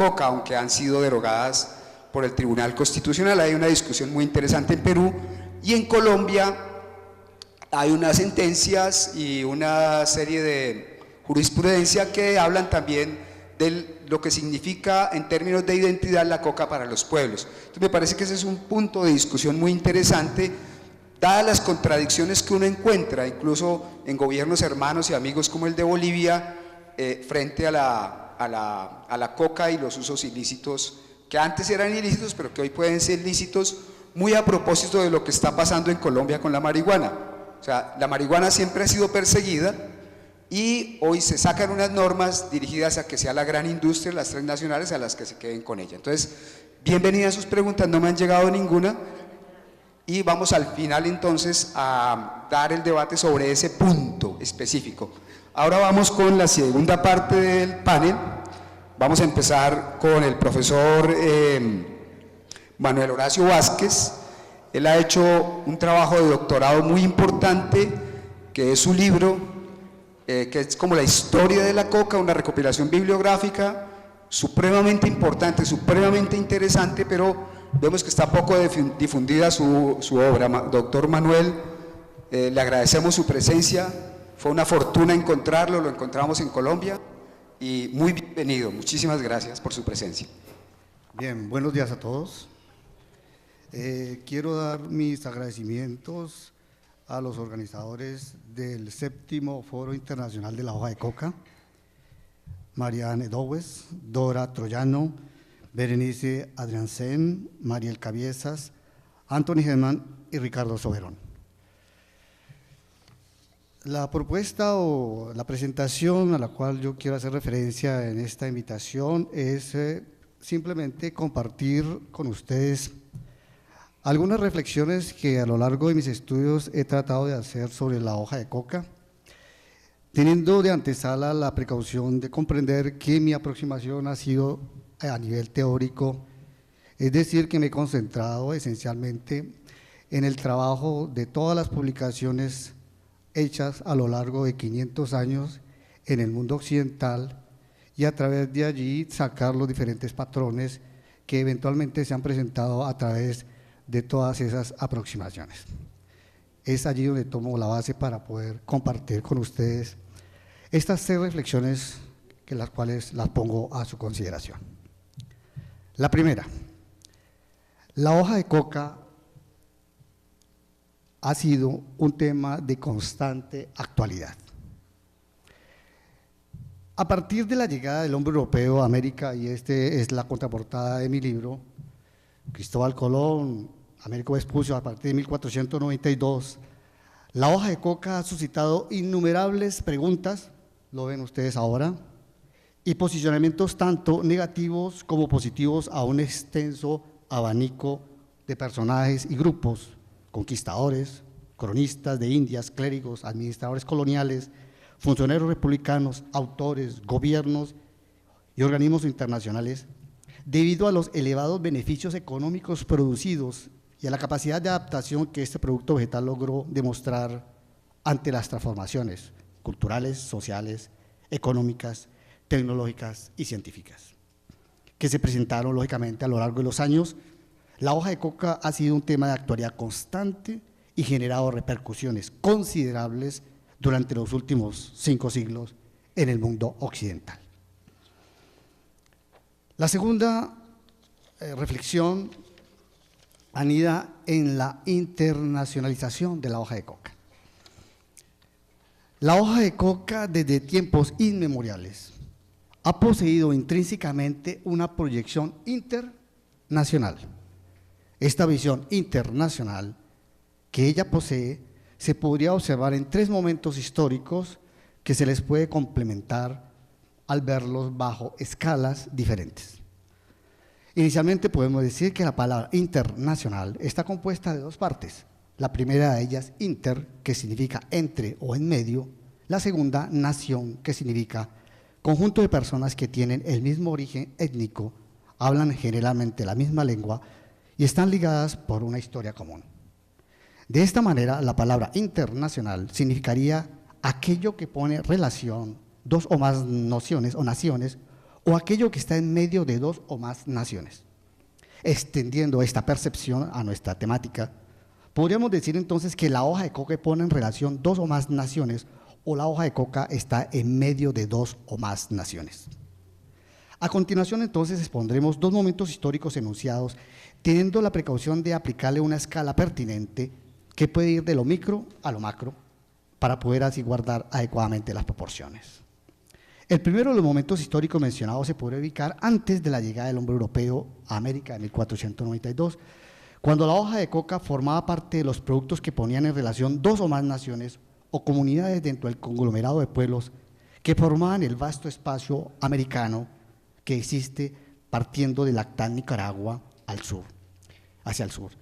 coca, aunque han sido derogadas por el Tribunal Constitucional. Hay una discusión muy interesante en Perú, y en Colombia hay unas sentencias y una serie de jurisprudencia que hablan también de lo que significa en términos de identidad la coca para los pueblos. Entonces me parece que ese es un punto de discusión muy interesante, dadas las contradicciones que uno encuentra, incluso en gobiernos hermanos y amigos como el de Bolivia, frente a la coca y los usos ilícitos, que antes eran ilícitos, pero que hoy pueden ser lícitos, muy a propósito de lo que está pasando en Colombia con la marihuana. O sea, la marihuana siempre ha sido perseguida, y hoy se sacan unas normas dirigidas a que sea la gran industria, las transnacionales, a las que se queden con ella. Entonces, bienvenidas sus preguntas, no me han llegado ninguna, y vamos al final entonces a dar el debate sobre ese punto específico. Ahora vamos con la segunda parte del panel. Vamos a empezar con el profesor Manuel Horacio Vázquez. Él ha hecho un trabajo de doctorado muy importante, que es su libro, que es como la historia de la coca, una recopilación bibliográfica supremamente importante, supremamente interesante, pero vemos que está poco difundida su obra. Doctor Manuel, le agradecemos su presencia, fue una fortuna encontrarlo, lo encontramos en Colombia, y muy bienvenido, muchísimas gracias por su presencia. Bien, buenos días a todos. Quiero dar mis agradecimientos a los organizadores del 7º Foro Internacional de la Hoja de Coca, Marianne Dowes, Dora Troyano, Berenice Adriansen, Mariel Cabiezas, Anthony Hedman y Ricardo Soberón. La propuesta o la presentación a la cual yo quiero hacer referencia en esta invitación es simplemente compartir con ustedes algunas reflexiones que a lo largo de mis estudios he tratado de hacer sobre la hoja de coca, teniendo de antesala la precaución de comprender que mi aproximación ha sido a nivel teórico, es decir, que me he concentrado esencialmente en el trabajo de todas las publicaciones hechas a lo largo de 500 años en el mundo occidental, y a través de allí sacar los diferentes patrones que eventualmente se han presentado a través de todas esas aproximaciones. Es allí donde tomo la base para poder compartir con ustedes estas 6 reflexiones, que las cuales las pongo a su consideración. La primera, la hoja de coca ha sido un tema de constante actualidad. A partir de la llegada del hombre europeo a América, y este es la contraportada de mi libro, Cristóbal Colón, Américo Vespucio, a partir de 1492, la hoja de coca ha suscitado innumerables preguntas, lo ven ustedes ahora, y posicionamientos tanto negativos como positivos a un extenso abanico de personajes y grupos: conquistadores, cronistas de Indias, clérigos, administradores coloniales, funcionarios republicanos, autores, gobiernos y organismos internacionales, debido a los elevados beneficios económicos producidos y a la capacidad de adaptación que este producto vegetal logró demostrar ante las transformaciones culturales, sociales, económicas, tecnológicas y científicas que se presentaron lógicamente a lo largo de los años. La hoja de coca ha sido un tema de actualidad constante y generado repercusiones considerables durante los últimos 5 siglos en el mundo occidental. La segunda reflexión anida en la internacionalización de la hoja de coca. La hoja de coca desde tiempos inmemoriales ha poseído intrínsecamente una proyección internacional. Esta visión internacional que ella posee se podría observar en 3 momentos históricos que se les puede complementar al verlos bajo escalas diferentes. Inicialmente podemos decir que la palabra internacional está compuesta de 2 partes. La primera de ellas, inter, que significa entre o en medio. La segunda, nación, que significa conjunto de personas que tienen el mismo origen étnico, hablan generalmente la misma lengua y están ligadas por una historia común. De esta manera, la palabra internacional significaría aquello que pone relación 2 o más nociones o naciones o aquello que está en medio de dos o más naciones. Extendiendo esta percepción a nuestra temática, podríamos decir entonces que la hoja de coca pone en relación dos o más naciones, o la hoja de coca está en medio de dos o más naciones. A continuación entonces expondremos dos momentos históricos enunciados, teniendo la precaución de aplicarle una escala pertinente que puede ir de lo micro a lo macro, para poder así guardar adecuadamente las proporciones. El primero de los momentos históricos mencionados se puede ubicar antes de la llegada del hombre europeo a América en 1492, cuando la hoja de coca formaba parte de los productos que ponían en relación dos o más naciones o comunidades dentro del conglomerado de pueblos que formaban el vasto espacio americano que existe partiendo del actual Nicaragua al sur, hacia el sur.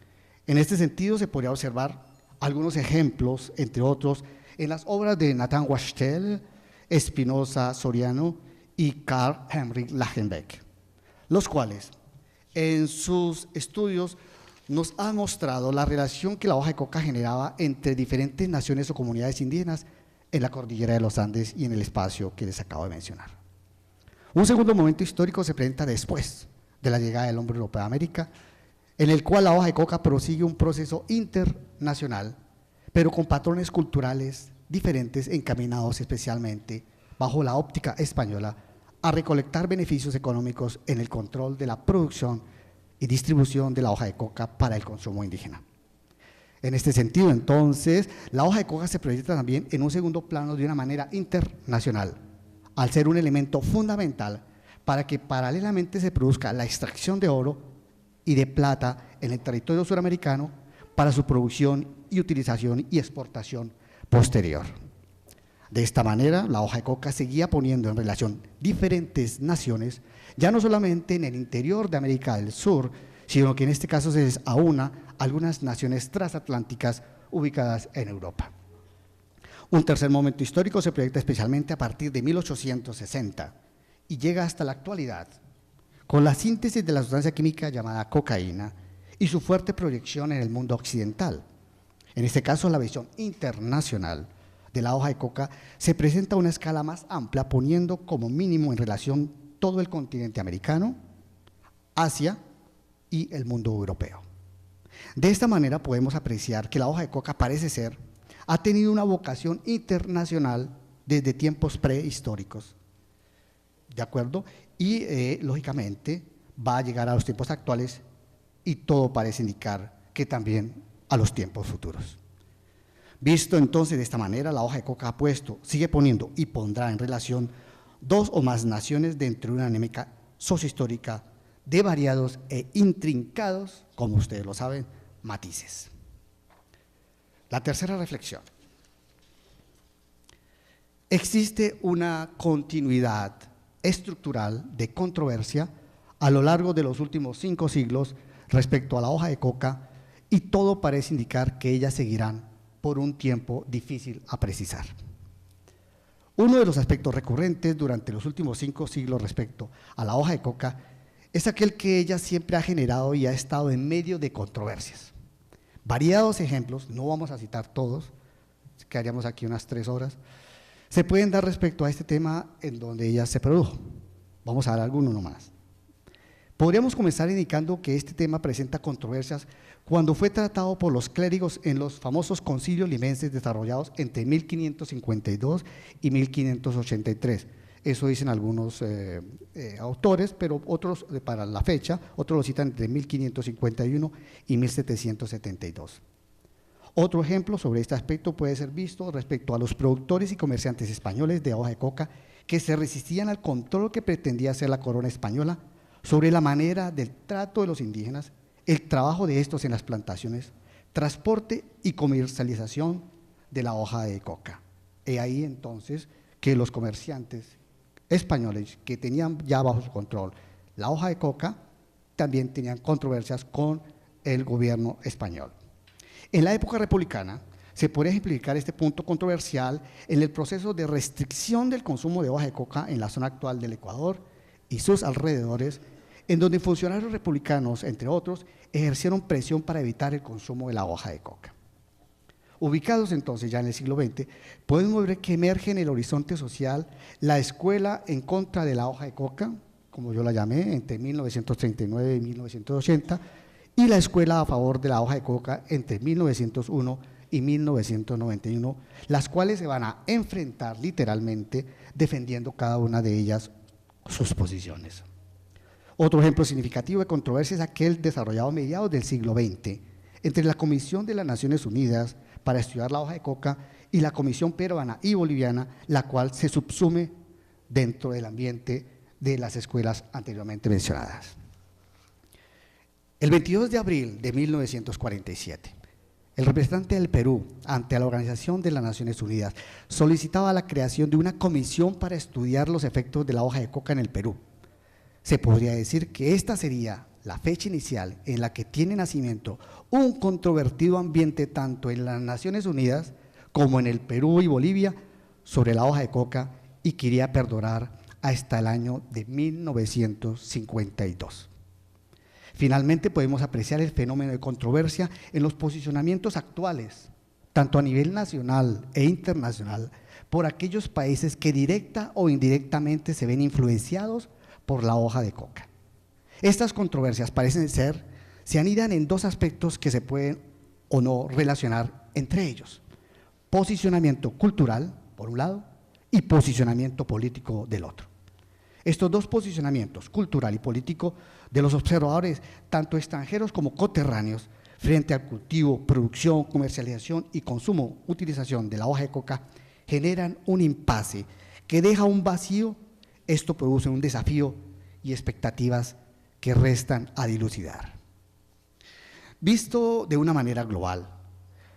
En este sentido se podría observar algunos ejemplos, entre otros, en las obras de Nathan Wachtel, Espinosa Soriano y Karl Heinrich Lachenbeck, los cuales en sus estudios nos han mostrado la relación que la hoja de coca generaba entre diferentes naciones o comunidades indígenas en la cordillera de los Andes y en el espacio que les acabo de mencionar. Un segundo momento histórico se presenta después de la llegada del hombre europeo a América, en el cual la hoja de coca prosigue un proceso internacional, pero con patrones culturales diferentes encaminados especialmente bajo la óptica española a recolectar beneficios económicos en el control de la producción y distribución de la hoja de coca para el consumo indígena. En este sentido, entonces, la hoja de coca se proyecta también en un segundo plano de una manera internacional, al ser un elemento fundamental para que paralelamente se produzca la extracción de oro y de plata en el territorio suramericano para su producción y utilización y exportación posterior. De esta manera, la hoja de coca seguía poniendo en relación diferentes naciones, ya no solamente en el interior de América del Sur, sino que en este caso se les aúna algunas naciones transatlánticas ubicadas en Europa. Un tercer momento histórico se proyecta especialmente a partir de 1860 y llega hasta la actualidad, con la síntesis de la sustancia química llamada cocaína y su fuerte proyección en el mundo occidental. En este caso, la visión internacional de la hoja de coca se presenta a una escala más amplia, poniendo como mínimo en relación todo el continente americano, Asia y el mundo europeo. De esta manera podemos apreciar que la hoja de coca parece ser, ha tenido una vocación internacional desde tiempos prehistóricos, ¿de acuerdo? Y lógicamente va a llegar a los tiempos actuales y todo parece indicar que también a los tiempos futuros. Visto entonces de esta manera, la hoja de coca ha puesto, sigue poniendo y pondrá en relación dos o más naciones dentro de una dinámica sociohistórica de variados e intrincados, como ustedes lo saben, matices. La tercera reflexión. Existe una continuidad estructural de controversia a lo largo de los últimos 5 siglos respecto a la hoja de coca y todo parece indicar que ellas seguirán por un tiempo difícil a precisar. Uno de los aspectos recurrentes durante los últimos 5 siglos respecto a la hoja de coca es aquel que ella siempre ha generado y ha estado en medio de controversias. Variados ejemplos, no vamos a citar todos, quedaríamos aquí unas 3 horas, se pueden dar respecto a este tema en donde ella se produjo. Vamos a dar alguno nomás. Podríamos comenzar indicando que este tema presenta controversias cuando fue tratado por los clérigos en los famosos concilios limenses desarrollados entre 1552 y 1583. Eso dicen algunos autores, pero otros para la fecha, otros lo citan entre 1551 y 1772. Otro ejemplo sobre este aspecto puede ser visto respecto a los productores y comerciantes españoles de hoja de coca que se resistían al control que pretendía hacer la corona española sobre la manera del trato de los indígenas, el trabajo de estos en las plantaciones, transporte y comercialización de la hoja de coca. He ahí entonces que los comerciantes españoles que tenían ya bajo su control la hoja de coca también tenían controversias con el gobierno español. En la época republicana se puede ejemplificar este punto controversial en el proceso de restricción del consumo de hoja de coca en la zona actual del Ecuador y sus alrededores, en donde funcionarios republicanos, entre otros, ejercieron presión para evitar el consumo de la hoja de coca. Ubicados entonces ya en el siglo XX, podemos ver que emerge en el horizonte social la escuela en contra de la hoja de coca, como yo la llamé, entre 1939 y 1980, y la Escuela a favor de la hoja de coca entre 1901 y 1991, las cuales se van a enfrentar literalmente defendiendo cada una de ellas sus posiciones. Otro ejemplo significativo de controversia es aquel desarrollado a mediados del siglo XX entre la Comisión de las Naciones Unidas para estudiar la hoja de coca y la Comisión Peruana y Boliviana, la cual se subsume dentro del ambiente de las escuelas anteriormente mencionadas. El 22 de abril de 1947, el representante del Perú ante la Organización de las Naciones Unidas solicitaba la creación de una comisión para estudiar los efectos de la hoja de coca en el Perú. Se podría decir que esta sería la fecha inicial en la que tiene nacimiento un controvertido ambiente tanto en las Naciones Unidas como en el Perú y Bolivia sobre la hoja de coca y que iría a perdurar hasta el año de 1952. Finalmente podemos apreciar el fenómeno de controversia en los posicionamientos actuales, tanto a nivel nacional e internacional, por aquellos países que directa o indirectamente se ven influenciados por la hoja de coca. Estas controversias se anidan en dos aspectos que se pueden o no relacionar entre ellos: posicionamiento cultural, por un lado, y posicionamiento político del otro. Estos dos posicionamientos, cultural y político, de los observadores, tanto extranjeros como coterráneos, frente al cultivo, producción, comercialización y consumo, utilización de la hoja de coca, generan un impasse que deja un vacío. Esto produce un desafío y expectativas que restan a dilucidar. Visto de una manera global,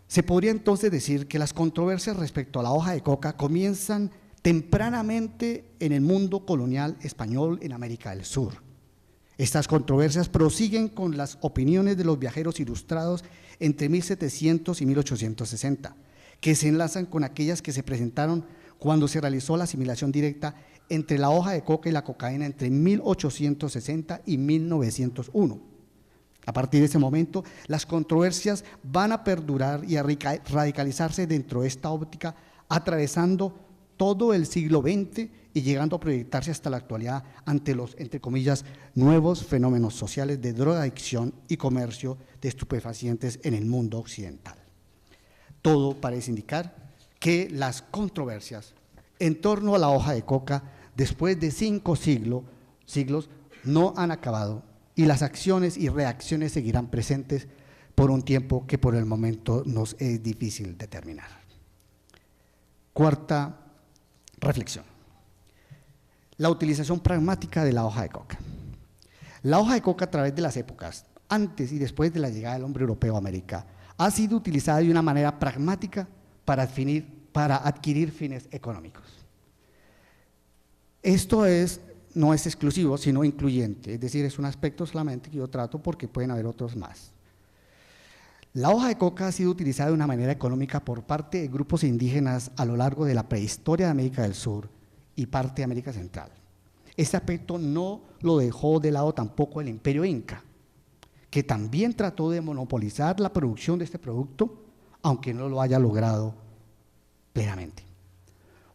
se podría entonces decir que las controversias respecto a la hoja de coca comienzan tempranamente en el mundo colonial español en América del Sur. Estas controversias prosiguen con las opiniones de los viajeros ilustrados entre 1700 y 1860, que se enlazan con aquellas que se presentaron cuando se realizó la asimilación directa entre la hoja de coca y la cocaína entre 1860 y 1901. A partir de ese momento, las controversias van a perdurar y a radicalizarse dentro de esta óptica, atravesando todo el siglo XX y llegando a proyectarse hasta la actualidad ante los, entre comillas, nuevos fenómenos sociales de drogadicción y comercio de estupefacientes en el mundo occidental. Todo parece indicar que las controversias en torno a la hoja de coca después de 5 siglos no han acabado y las acciones y reacciones seguirán presentes por un tiempo que por el momento nos es difícil determinar. Cuarta reflexión: la utilización pragmática de la hoja de coca. La hoja de coca a través de las épocas, antes y después de la llegada del hombre europeo a América, ha sido utilizada de una manera pragmática para adquirir fines económicos. Esto no es exclusivo, sino incluyente, es decir, es un aspecto solamente que yo trato porque pueden haber otros más. La hoja de coca ha sido utilizada de una manera económica por parte de grupos indígenas a lo largo de la prehistoria de América del Sur y parte de América Central. Este aspecto no lo dejó de lado tampoco el Imperio Inca, que también trató de monopolizar la producción de este producto, aunque no lo haya logrado plenamente.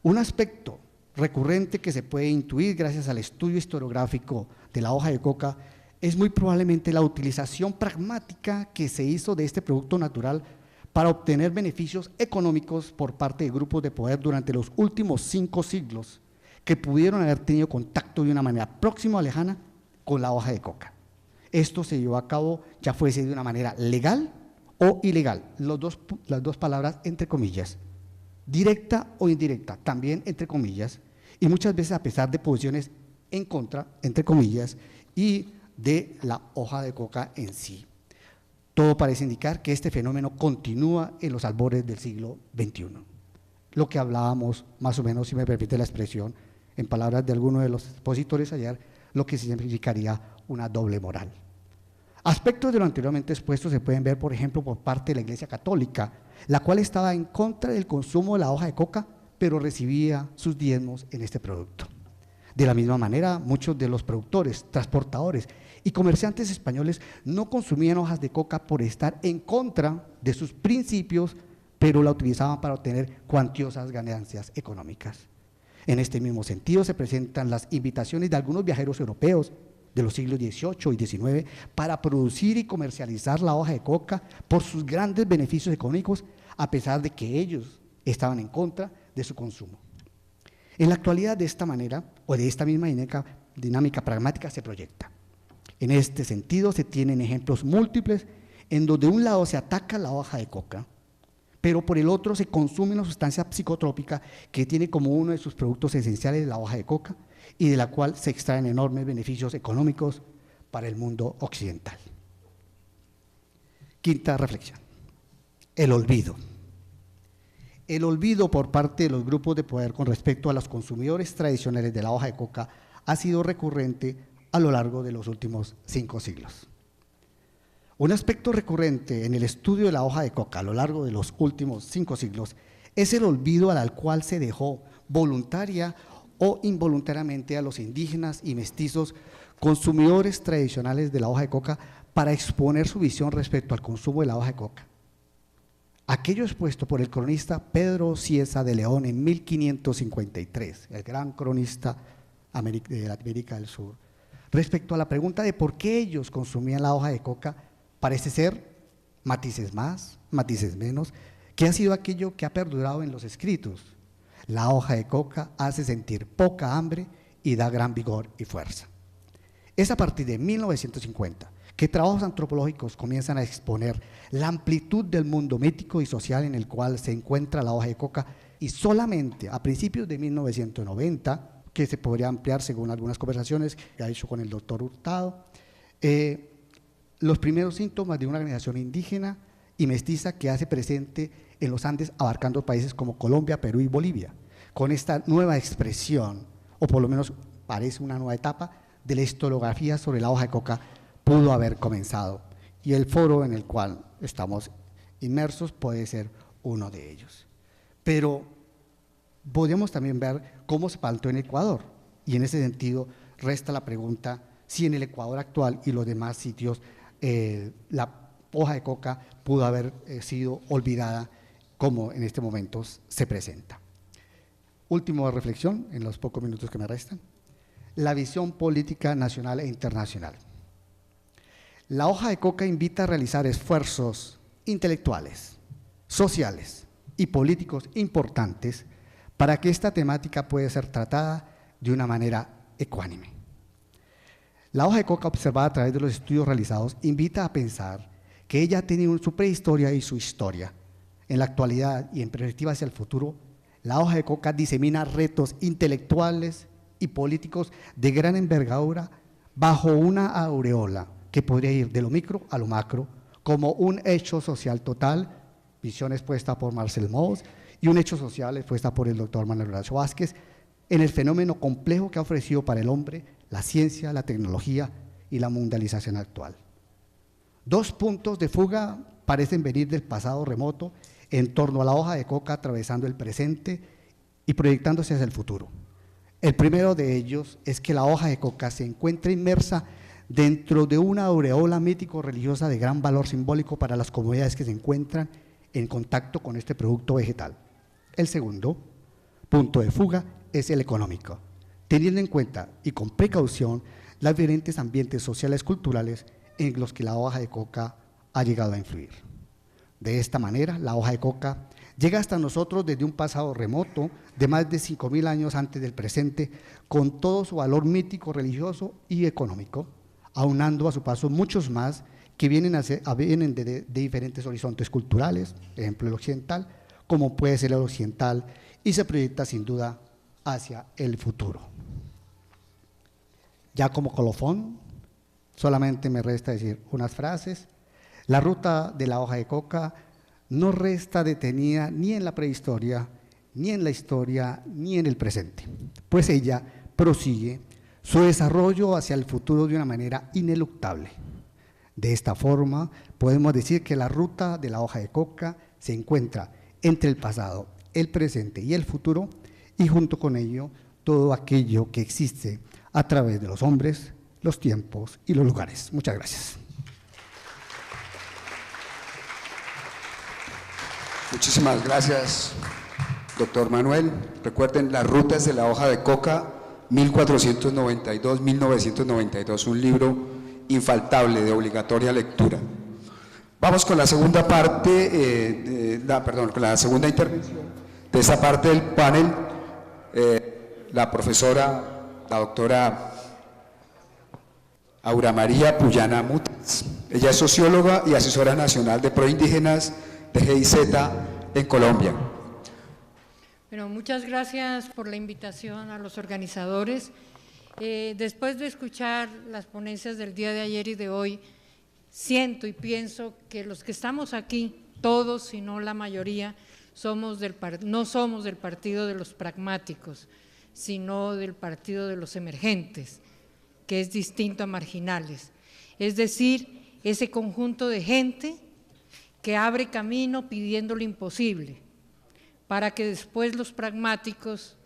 Un aspecto recurrente que se puede intuir gracias al estudio historiográfico de la hoja de coca es muy probablemente la utilización pragmática que se hizo de este producto natural para obtener beneficios económicos por parte de grupos de poder durante los últimos 5 siglos que pudieron haber tenido contacto de una manera próxima o lejana con la hoja de coca. Esto se llevó a cabo ya fuese de una manera legal o ilegal, las dos palabras entre comillas, directa o indirecta, también entre comillas, y muchas veces a pesar de posiciones en contra, entre comillas, y de la hoja de coca en sí. Todo parece indicar que este fenómeno continúa en los albores del siglo XXI. Lo que hablábamos, más o menos, si me permite la expresión, en palabras de alguno de los expositores ayer, lo que significaría una doble moral. Aspectos de lo anteriormente expuesto se pueden ver, por ejemplo, por parte de la Iglesia Católica, la cual estaba en contra del consumo de la hoja de coca, pero recibía sus diezmos en este producto. De la misma manera, muchos de los productores, transportadores y comerciantes españoles no consumían hojas de coca por estar en contra de sus principios, pero la utilizaban para obtener cuantiosas ganancias económicas. En este mismo sentido se presentan las invitaciones de algunos viajeros europeos de los siglos XVIII y XIX para producir y comercializar la hoja de coca por sus grandes beneficios económicos, a pesar de que ellos estaban en contra de su consumo. En la actualidad, de esta manera, o de esta misma dinámica pragmática se proyecta. En este sentido, se tienen ejemplos múltiples en donde de un lado se ataca la hoja de coca, pero por el otro se consume una sustancia psicotrópica que tiene como uno de sus productos esenciales la hoja de coca y de la cual se extraen enormes beneficios económicos para el mundo occidental. Quinta reflexión: el olvido. El olvido por parte de los grupos de poder con respecto a los consumidores tradicionales de la hoja de coca ha sido recurrente a lo largo de los últimos 5 siglos. Un aspecto recurrente en el estudio de la hoja de coca a lo largo de los últimos 5 siglos es el olvido al cual se dejó voluntaria o involuntariamente a los indígenas y mestizos consumidores tradicionales de la hoja de coca para exponer su visión respecto al consumo de la hoja de coca. Aquello expuesto por el cronista Pedro Cieza de León en 1553, el gran cronista de la América del Sur, respecto a la pregunta de por qué ellos consumían la hoja de coca, parece ser, matices más, matices menos, que ha sido aquello que ha perdurado en los escritos. La hoja de coca hace sentir poca hambre y da gran vigor y fuerza. Es a partir de 1950 que trabajos antropológicos comienzan a exponer la amplitud del mundo mítico y social en el cual se encuentra la hoja de coca, y solamente a principios de 1990, que se podría ampliar según algunas conversaciones que ha hecho con el doctor Hurtado, los primeros síntomas de una organización indígena y mestiza que hace presente en los Andes, abarcando países como Colombia, Perú y Bolivia, con esta nueva expresión, o por lo menos parece una nueva etapa, de la historiografía sobre la hoja de coca pudo haber comenzado, y el foro en el cual estamos inmersos puede ser uno de ellos. Pero podemos también ver cómo se planteó en Ecuador, y en ese sentido resta la pregunta si en el Ecuador actual y los demás sitios la hoja de coca pudo haber sido olvidada como en este momento se presenta. Última reflexión en los pocos minutos que me restan: la visión política nacional e internacional. La hoja de coca invita a realizar esfuerzos intelectuales, sociales y políticos importantes para que esta temática pueda ser tratada de una manera ecuánime. La hoja de coca, observada a través de los estudios realizados, invita a pensar que ella tiene su prehistoria y su historia. En la actualidad y en perspectiva hacia el futuro, la hoja de coca disemina retos intelectuales y políticos de gran envergadura bajo una aureola que podría ir de lo micro a lo macro, como un hecho social total, visión expuesta por Marcel Mauss, y un hecho social expuesta por el doctor Manuel Horacio Vázquez, en el fenómeno complejo que ha ofrecido para el hombre la ciencia, la tecnología y la mundialización actual. 2 puntos de fuga parecen venir del pasado remoto en torno a la hoja de coca, atravesando el presente y proyectándose hacia el futuro. El primero de ellos es que la hoja de coca se encuentra inmersa dentro de una aureola mítico-religiosa de gran valor simbólico para las comunidades que se encuentran en contacto con este producto vegetal. El segundo punto de fuga es el económico, teniendo en cuenta y con precaución los diferentes ambientes sociales culturales en los que la hoja de coca ha llegado a influir. De esta manera, la hoja de coca llega hasta nosotros desde un pasado remoto de más de 5.000 años antes del presente, con todo su valor mítico, religioso y económico, aunando a su paso muchos más que vienen de diferentes horizontes culturales, ejemplo el occidental, como puede ser el occidental, y se proyecta sin duda hacia el futuro. Ya como colofón, solamente me resta decir unas frases. La ruta de la hoja de coca no resta detenida ni en la prehistoria, ni en la historia, ni en el presente, pues ella prosigue su desarrollo hacia el futuro de una manera ineluctable. De esta forma, podemos decir que la ruta de la hoja de coca se encuentra entre el pasado, el presente y el futuro, y junto con ello, todo aquello que existe a través de los hombres, los tiempos y los lugares. Muchas gracias. Muchísimas gracias, doctor Manuel. Recuerden, Las rutas de la hoja de coca, 1492-1992, un libro infaltable, de obligatoria lectura. Vamos con la segunda parte, con la segunda intervención de esta parte del panel. La profesora, la doctora Aura María Puyana Mutas. Ella es socióloga y asesora nacional de Proindígenas de GIZ en Colombia. Bueno, muchas gracias por la invitación a los organizadores. Después de escuchar las ponencias del día de ayer y de hoy, siento y pienso que los que estamos aquí, todos, si no la mayoría, no somos del partido de los pragmáticos, sino del partido de los emergentes, que es distinto a marginales. Es decir, ese conjunto de gente que abre camino pidiendo lo imposible, para que después los pragmáticos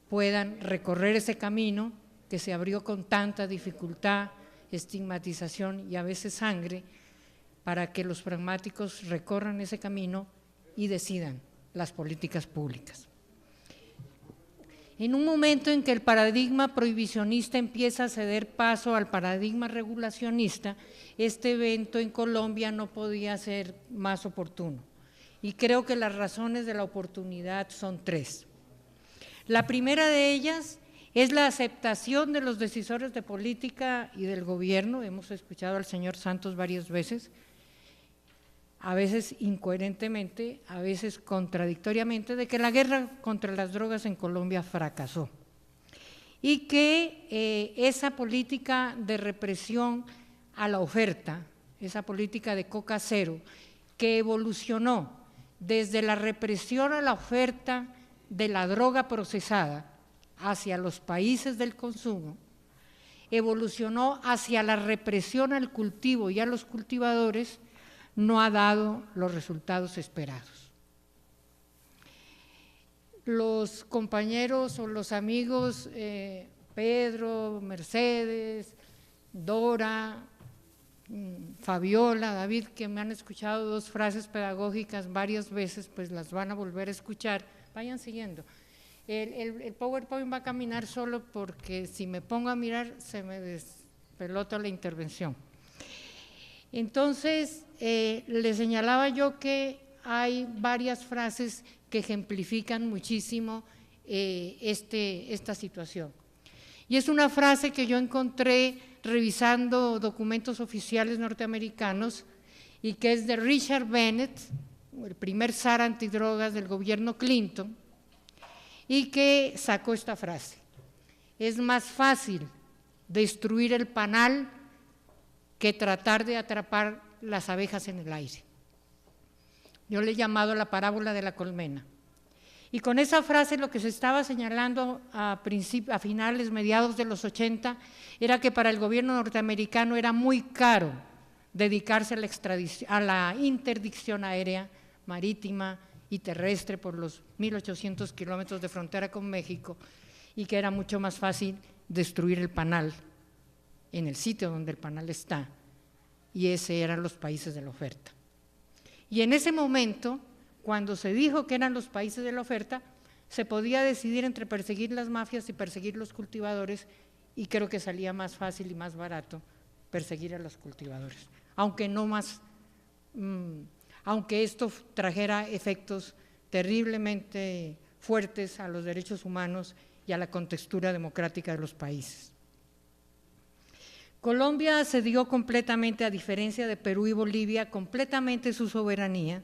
puedan recorrer ese camino que se abrió con tanta dificultad, estigmatización y a veces sangre, para que los pragmáticos recorran ese camino y decidan las políticas públicas. En un momento en que el paradigma prohibicionista empieza a ceder paso al paradigma regulacionista, este evento en Colombia no podía ser más oportuno. Y creo que las razones de la oportunidad son tres. La primera de ellas es la aceptación de los decisores de política y del gobierno. Hemos escuchado al señor Santos varias veces, a veces incoherentemente, a veces contradictoriamente, de que la guerra contra las drogas en Colombia fracasó y que esa política de represión a la oferta, esa política de coca cero, que evolucionó desde la represión a la oferta de la droga procesada hacia los países del consumo, evolucionó hacia la represión al cultivo y a los cultivadores, no ha dado los resultados esperados. Los compañeros o los amigos Pedro, Mercedes, Dora, Fabiola, David, que me han escuchado dos frases pedagógicas varias veces, pues las van a volver a escuchar. Vayan siguiendo. El PowerPoint va a caminar solo porque si me pongo a mirar se me despelota la intervención. Entonces, le señalaba yo que hay varias frases que ejemplifican muchísimo esta situación. Y es una frase que yo encontré revisando documentos oficiales norteamericanos y que es de Richard Bennett, el primer zar antidrogas del gobierno Clinton, y que sacó esta frase: es más fácil destruir el panal que tratar de atrapar las abejas en el aire. Yo le he llamado la parábola de la colmena. Y con esa frase lo que se estaba señalando a finales, mediados de los 80, era que para el gobierno norteamericano era muy caro dedicarse a la interdicción aérea, marítima y terrestre por los 1.800 kilómetros de frontera con México, y que era mucho más fácil destruir el panal en el sitio donde el panal está, y ese eran los países de la oferta. Y en ese momento, cuando se dijo que eran los países de la oferta, se podía decidir entre perseguir las mafias y perseguir los cultivadores, y creo que salía más fácil y más barato perseguir a los cultivadores, aunque esto trajera efectos terriblemente fuertes a los derechos humanos y a la contextura democrática de los países. Colombia cedió completamente, a diferencia de Perú y Bolivia, completamente su soberanía,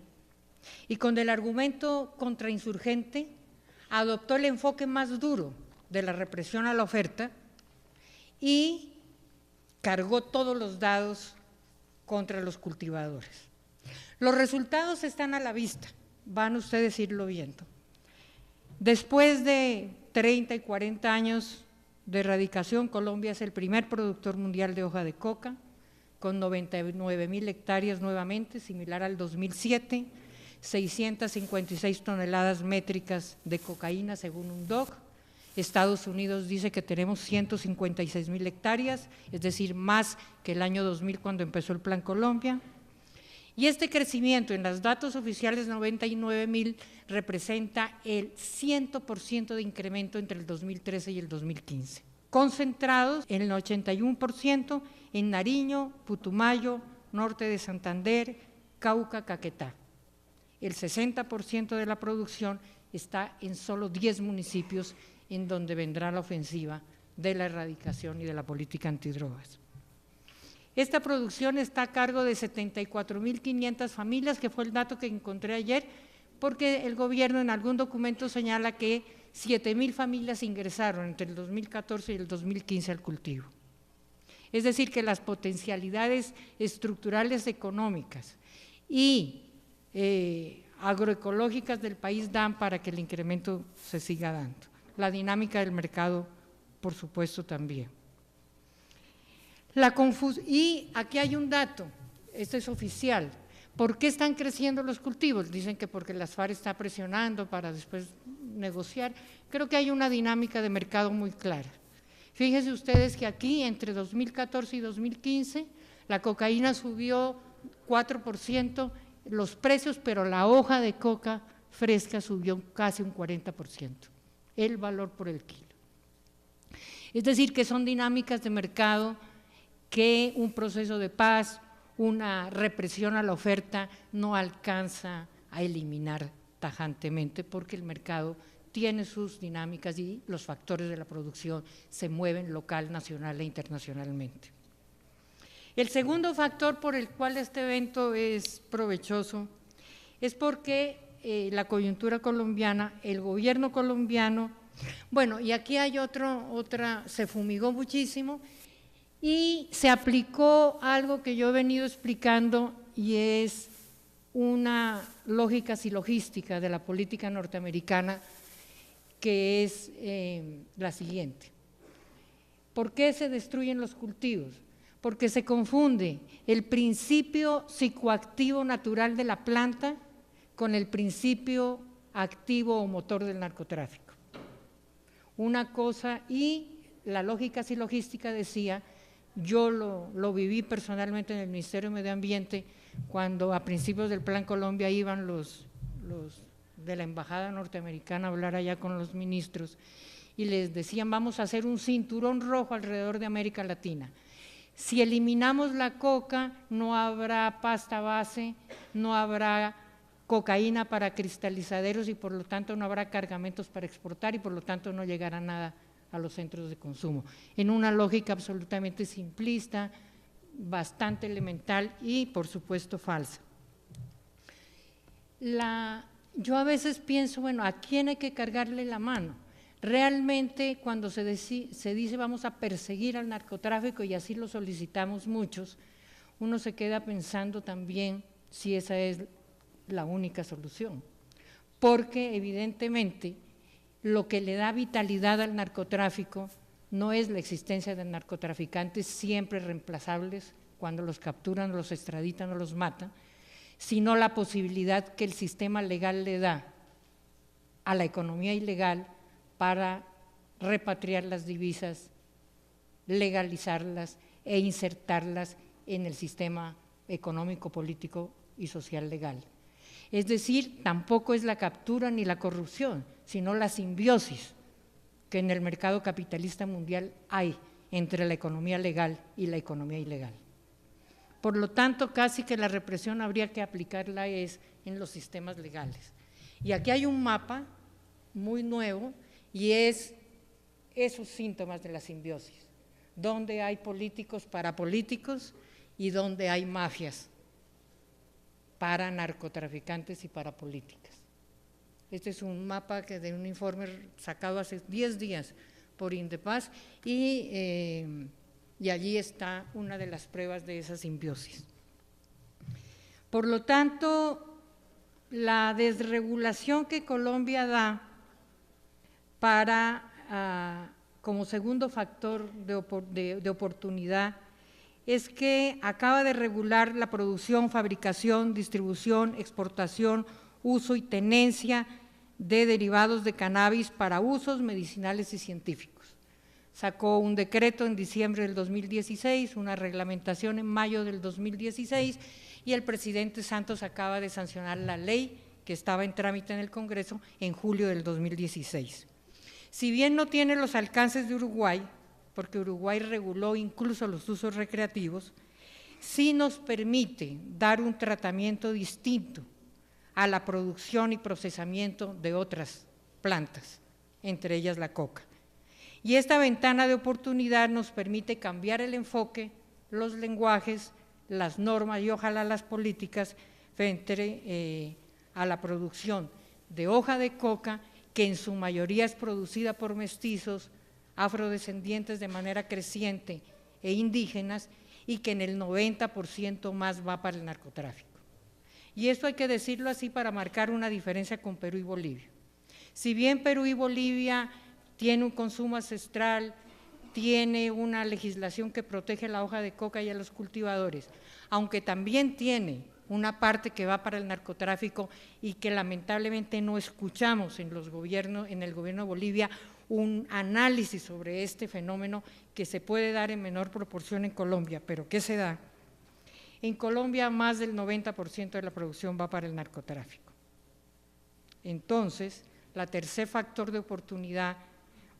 y con el argumento contrainsurgente adoptó el enfoque más duro de la represión a la oferta y cargó todos los dados contra los cultivadores. Los resultados están a la vista, van ustedes a irlo viendo. Después de 30 y 40 años de erradicación, Colombia es el primer productor mundial de hoja de coca, con 99.000 hectáreas nuevamente, similar al 2007, 656 toneladas métricas de cocaína según UNODC. Estados Unidos dice que tenemos 156.000 hectáreas, es decir, más que el año 2000 cuando empezó el Plan Colombia. Y este crecimiento en los datos oficiales 99.000 representa el 100% de incremento entre el 2013 y el 2015, concentrados en el 81% en Nariño, Putumayo, norte de Santander, Cauca, Caquetá. El 60% de la producción está en solo 10 municipios en donde vendrá la ofensiva de la erradicación y de la política antidrogas. Esta producción está a cargo de 74.500 familias, que fue el dato que encontré ayer, porque el gobierno en algún documento señala que 7.000 familias ingresaron entre el 2014 y el 2015 al cultivo. Es decir, que las potencialidades estructurales económicas y agroecológicas del país dan para que el incremento se siga dando. La dinámica del mercado, por supuesto, también. Y aquí hay un dato, este es oficial. ¿Por qué están creciendo los cultivos? Dicen que porque las FARC está presionando para después negociar. Creo que hay una dinámica de mercado muy clara. Fíjense ustedes que aquí, entre 2014 y 2015, la cocaína subió 4%, los precios, pero la hoja de coca fresca subió casi un 40%, el valor por el kilo. Es decir, que son dinámicas de mercado que un proceso de paz, una represión a la oferta no alcanza a eliminar tajantemente, porque el mercado tiene sus dinámicas y los factores de la producción se mueven local, nacional e internacionalmente. El segundo factor por el cual este evento es provechoso es porque la coyuntura colombiana, el gobierno colombiano, bueno, y aquí hay se fumigó muchísimo y se aplicó algo que yo he venido explicando, y es una lógica silogística de la política norteamericana, que es la siguiente. ¿Por qué se destruyen los cultivos? Porque se confunde el principio psicoactivo natural de la planta con el principio activo o motor del narcotráfico. Una cosa, y la lógica silogística decía, yo lo viví personalmente en el Ministerio de Medio Ambiente, cuando a principios del Plan Colombia iban los de la embajada norteamericana a hablar allá con los ministros y les decían, vamos a hacer un cinturón rojo alrededor de América Latina. Si eliminamos la coca, no habrá pasta base, no habrá cocaína para cristalizaderos y por lo tanto no habrá cargamentos para exportar y por lo tanto no llegará nada a los centros de consumo, en una lógica absolutamente simplista, bastante elemental y por supuesto falsa. Yo a veces pienso, bueno, ¿a quién hay que cargarle la mano? Realmente cuando se dice vamos a perseguir al narcotráfico, y así lo solicitamos muchos, uno se queda pensando también si esa es la única solución, porque evidentemente lo que le da vitalidad al narcotráfico no es la existencia de narcotraficantes siempre reemplazables cuando los capturan, los extraditan o los matan, sino la posibilidad que el sistema legal le da a la economía ilegal para repatriar las divisas, legalizarlas e insertarlas en el sistema económico, político y social legal. Es decir, tampoco es la captura ni la corrupción, sino la simbiosis que en el mercado capitalista mundial hay entre la economía legal y la economía ilegal. Por lo tanto, casi que la represión habría que aplicarla en los sistemas legales. Y aquí hay un mapa muy nuevo y es esos síntomas de la simbiosis, donde hay políticos para políticos y donde hay mafias para narcotraficantes y para políticas. Este es un mapa de un informe sacado hace 10 días por Indepaz y allí está una de las pruebas de esa simbiosis. Por lo tanto, la desregulación que Colombia da como segundo factor de oportunidad es que acaba de regular la producción, fabricación, distribución, exportación, uso y tenencia de derivados de cannabis para usos medicinales y científicos. sacó un decreto en diciembre del 2016, una reglamentación en mayo del 2016, y el presidente Santos acaba de sancionar la ley que estaba en trámite en el Congreso en julio del 2016. Si bien no tiene los alcances de Uruguay, porque Uruguay reguló incluso los usos recreativos, sí nos permite dar un tratamiento distinto a la producción y procesamiento de otras plantas, entre ellas la coca. Y esta ventana de oportunidad nos permite cambiar el enfoque, los lenguajes, las normas y ojalá las políticas frente a la producción de hoja de coca, que en su mayoría es producida por mestizos, afrodescendientes de manera creciente e indígenas, y que en el 90% más va para el narcotráfico. Y esto hay que decirlo así para marcar una diferencia con Perú y Bolivia. Si bien Perú y Bolivia tiene un consumo ancestral, tiene una legislación que protege la hoja de coca y a los cultivadores, aunque también tiene una parte que va para el narcotráfico y que lamentablemente no escuchamos en el gobierno de Bolivia un análisis sobre este fenómeno que se puede dar en menor proporción en Colombia, pero ¿qué se da? En Colombia más del 90% de la producción va para el narcotráfico. Entonces, el tercer factor de oportunidad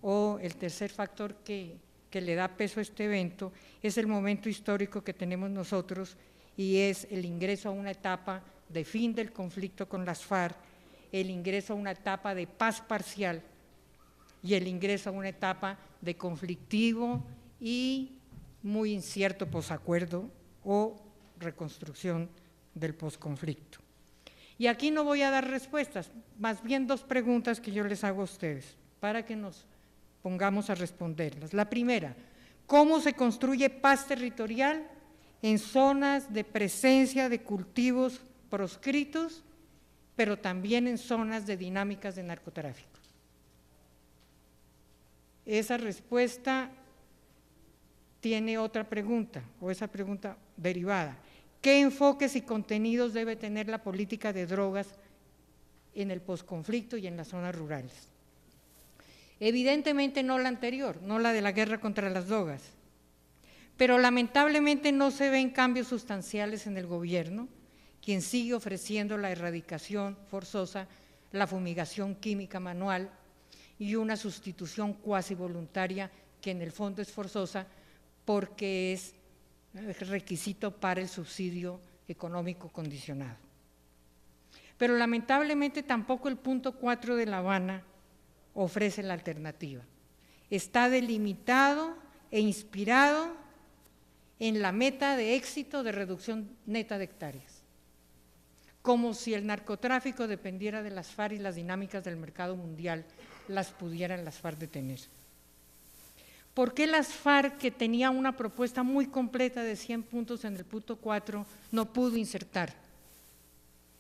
o el tercer factor que le da peso a este evento es el momento histórico que tenemos nosotros y es el ingreso a una etapa de fin del conflicto con las FARC, el ingreso a una etapa de paz parcial y el ingreso a una etapa de conflictivo y muy incierto posacuerdo o reconstrucción del posconflicto. Y aquí no voy a dar respuestas, más bien dos preguntas que yo les hago a ustedes para que nos pongamos a responderlas. La primera, ¿cómo se construye paz territorial en zonas de presencia de cultivos proscritos, pero también en zonas de dinámicas de narcotráfico? Esa respuesta tiene otra pregunta, o esa pregunta derivada. ¿Qué enfoques y contenidos debe tener la política de drogas en el posconflicto y en las zonas rurales? Evidentemente no la anterior, no la de la guerra contra las drogas, pero lamentablemente no se ven cambios sustanciales en el gobierno, quien sigue ofreciendo la erradicación forzosa, la fumigación química manual y una sustitución cuasi voluntaria que en el fondo es forzosa porque es requisito para el subsidio económico condicionado. Pero lamentablemente tampoco el punto 4 de La Habana ofrece la alternativa. Está delimitado e inspirado en la meta de éxito de reducción neta de hectáreas, como si el narcotráfico dependiera de las FARC y las dinámicas del mercado mundial las pudieran las FARC detener. ¿Por qué las FARC, que tenía una propuesta muy completa de 100 puntos en el punto 4, no pudo insertar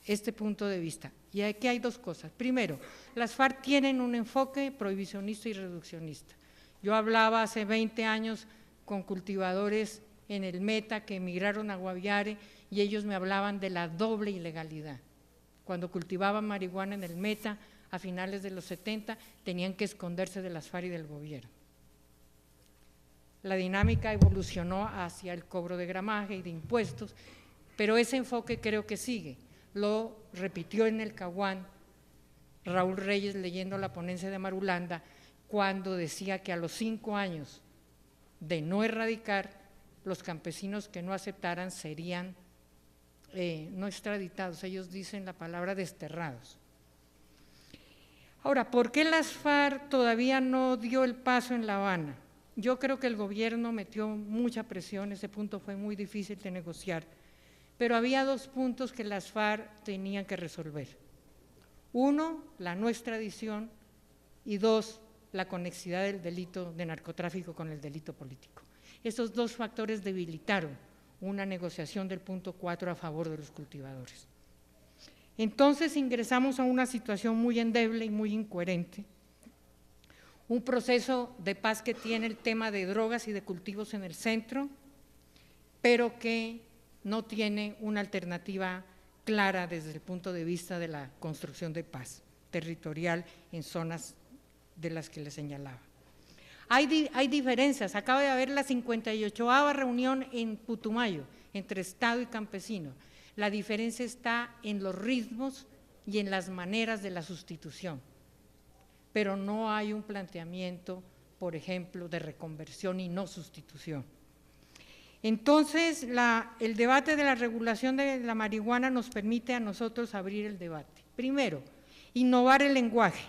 este punto de vista? Y aquí hay dos cosas. Primero, las FARC tienen un enfoque prohibicionista y reduccionista. Yo hablaba hace 20 años con cultivadores en el Meta que emigraron a Guaviare y ellos me hablaban de la doble ilegalidad. Cuando cultivaban marihuana en el Meta a finales de los 70 tenían que esconderse de las FARC y del gobierno. La dinámica evolucionó hacia el cobro de gramaje y de impuestos, pero ese enfoque creo que sigue. Lo repitió en el Caguán Raúl Reyes leyendo la ponencia de Marulanda, cuando decía que a los 5 años de no erradicar, los campesinos que no aceptaran serían no extraditados, ellos dicen la palabra desterrados. Ahora, ¿por qué las FARC todavía no dio el paso en La Habana? Yo creo que el gobierno metió mucha presión, ese punto fue muy difícil de negociar, pero había dos puntos que las FARC tenían que resolver. Uno, la no extradición, y dos, la conexidad del delito de narcotráfico con el delito político. Estos dos factores debilitaron una negociación del punto 4 a favor de los cultivadores. Entonces ingresamos a una situación muy endeble y muy incoherente, un proceso de paz que tiene el tema de drogas y de cultivos en el centro, pero que no tiene una alternativa clara desde el punto de vista de la construcción de paz territorial en zonas de las que le señalaba. Hay diferencias. Acaba de haber la 58ª reunión en Putumayo, entre Estado y campesino. La diferencia está en los ritmos y en las maneras de la sustitución. Pero no hay un planteamiento, por ejemplo, de reconversión y no sustitución. Entonces, el debate de la regulación de la marihuana nos permite a nosotros abrir el debate. Primero, innovar el lenguaje.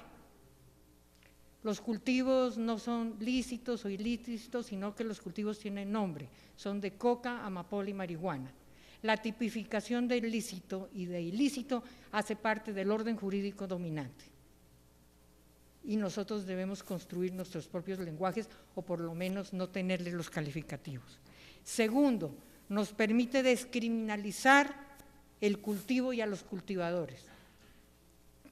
Los cultivos no son lícitos o ilícitos, sino que los cultivos tienen nombre, son de coca, amapola y marihuana. La tipificación de lícito y de ilícito hace parte del orden jurídico dominante. Y nosotros debemos construir nuestros propios lenguajes o por lo menos no tenerles los calificativos. Segundo, nos permite descriminalizar el cultivo y a los cultivadores.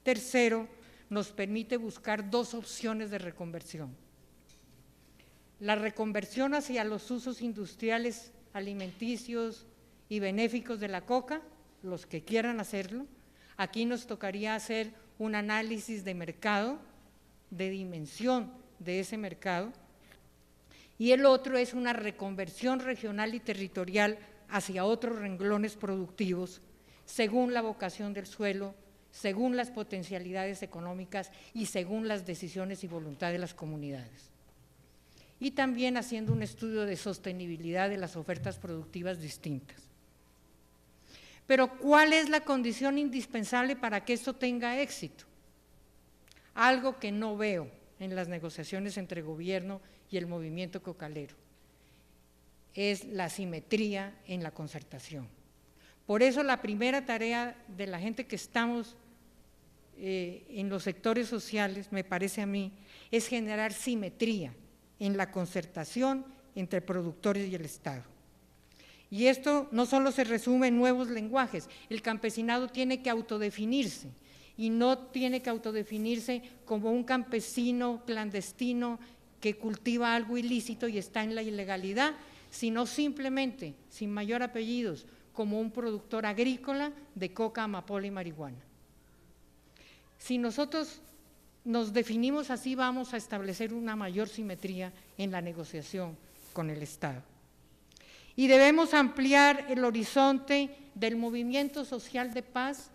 Tercero, nos permite buscar dos opciones de reconversión. La reconversión hacia los usos industriales, alimenticios y benéficos de la coca, los que quieran hacerlo. Aquí nos tocaría hacer un análisis de mercado, de dimensión de ese mercado, y el otro es una reconversión regional y territorial hacia otros renglones productivos, según la vocación del suelo, según las potencialidades económicas y según las decisiones y voluntad de las comunidades. Y también haciendo un estudio de sostenibilidad de las ofertas productivas distintas. Pero ¿cuál es la condición indispensable para que esto tenga éxito? Algo que no veo en las negociaciones entre gobierno y el movimiento cocalero, es la simetría en la concertación. Por eso la primera tarea de la gente que estamos en los sectores sociales, me parece a mí, es generar simetría en la concertación entre productores y el Estado. Y esto no solo se resume en nuevos lenguajes, el campesinado tiene que autodefinirse y no tiene que autodefinirse como un campesino clandestino que cultiva algo ilícito y está en la ilegalidad, sino simplemente, sin mayor apellidos, como un productor agrícola de coca, amapola y marihuana. Si nosotros nos definimos así, vamos a establecer una mayor simetría en la negociación con el Estado. Y debemos ampliar el horizonte del movimiento social de paz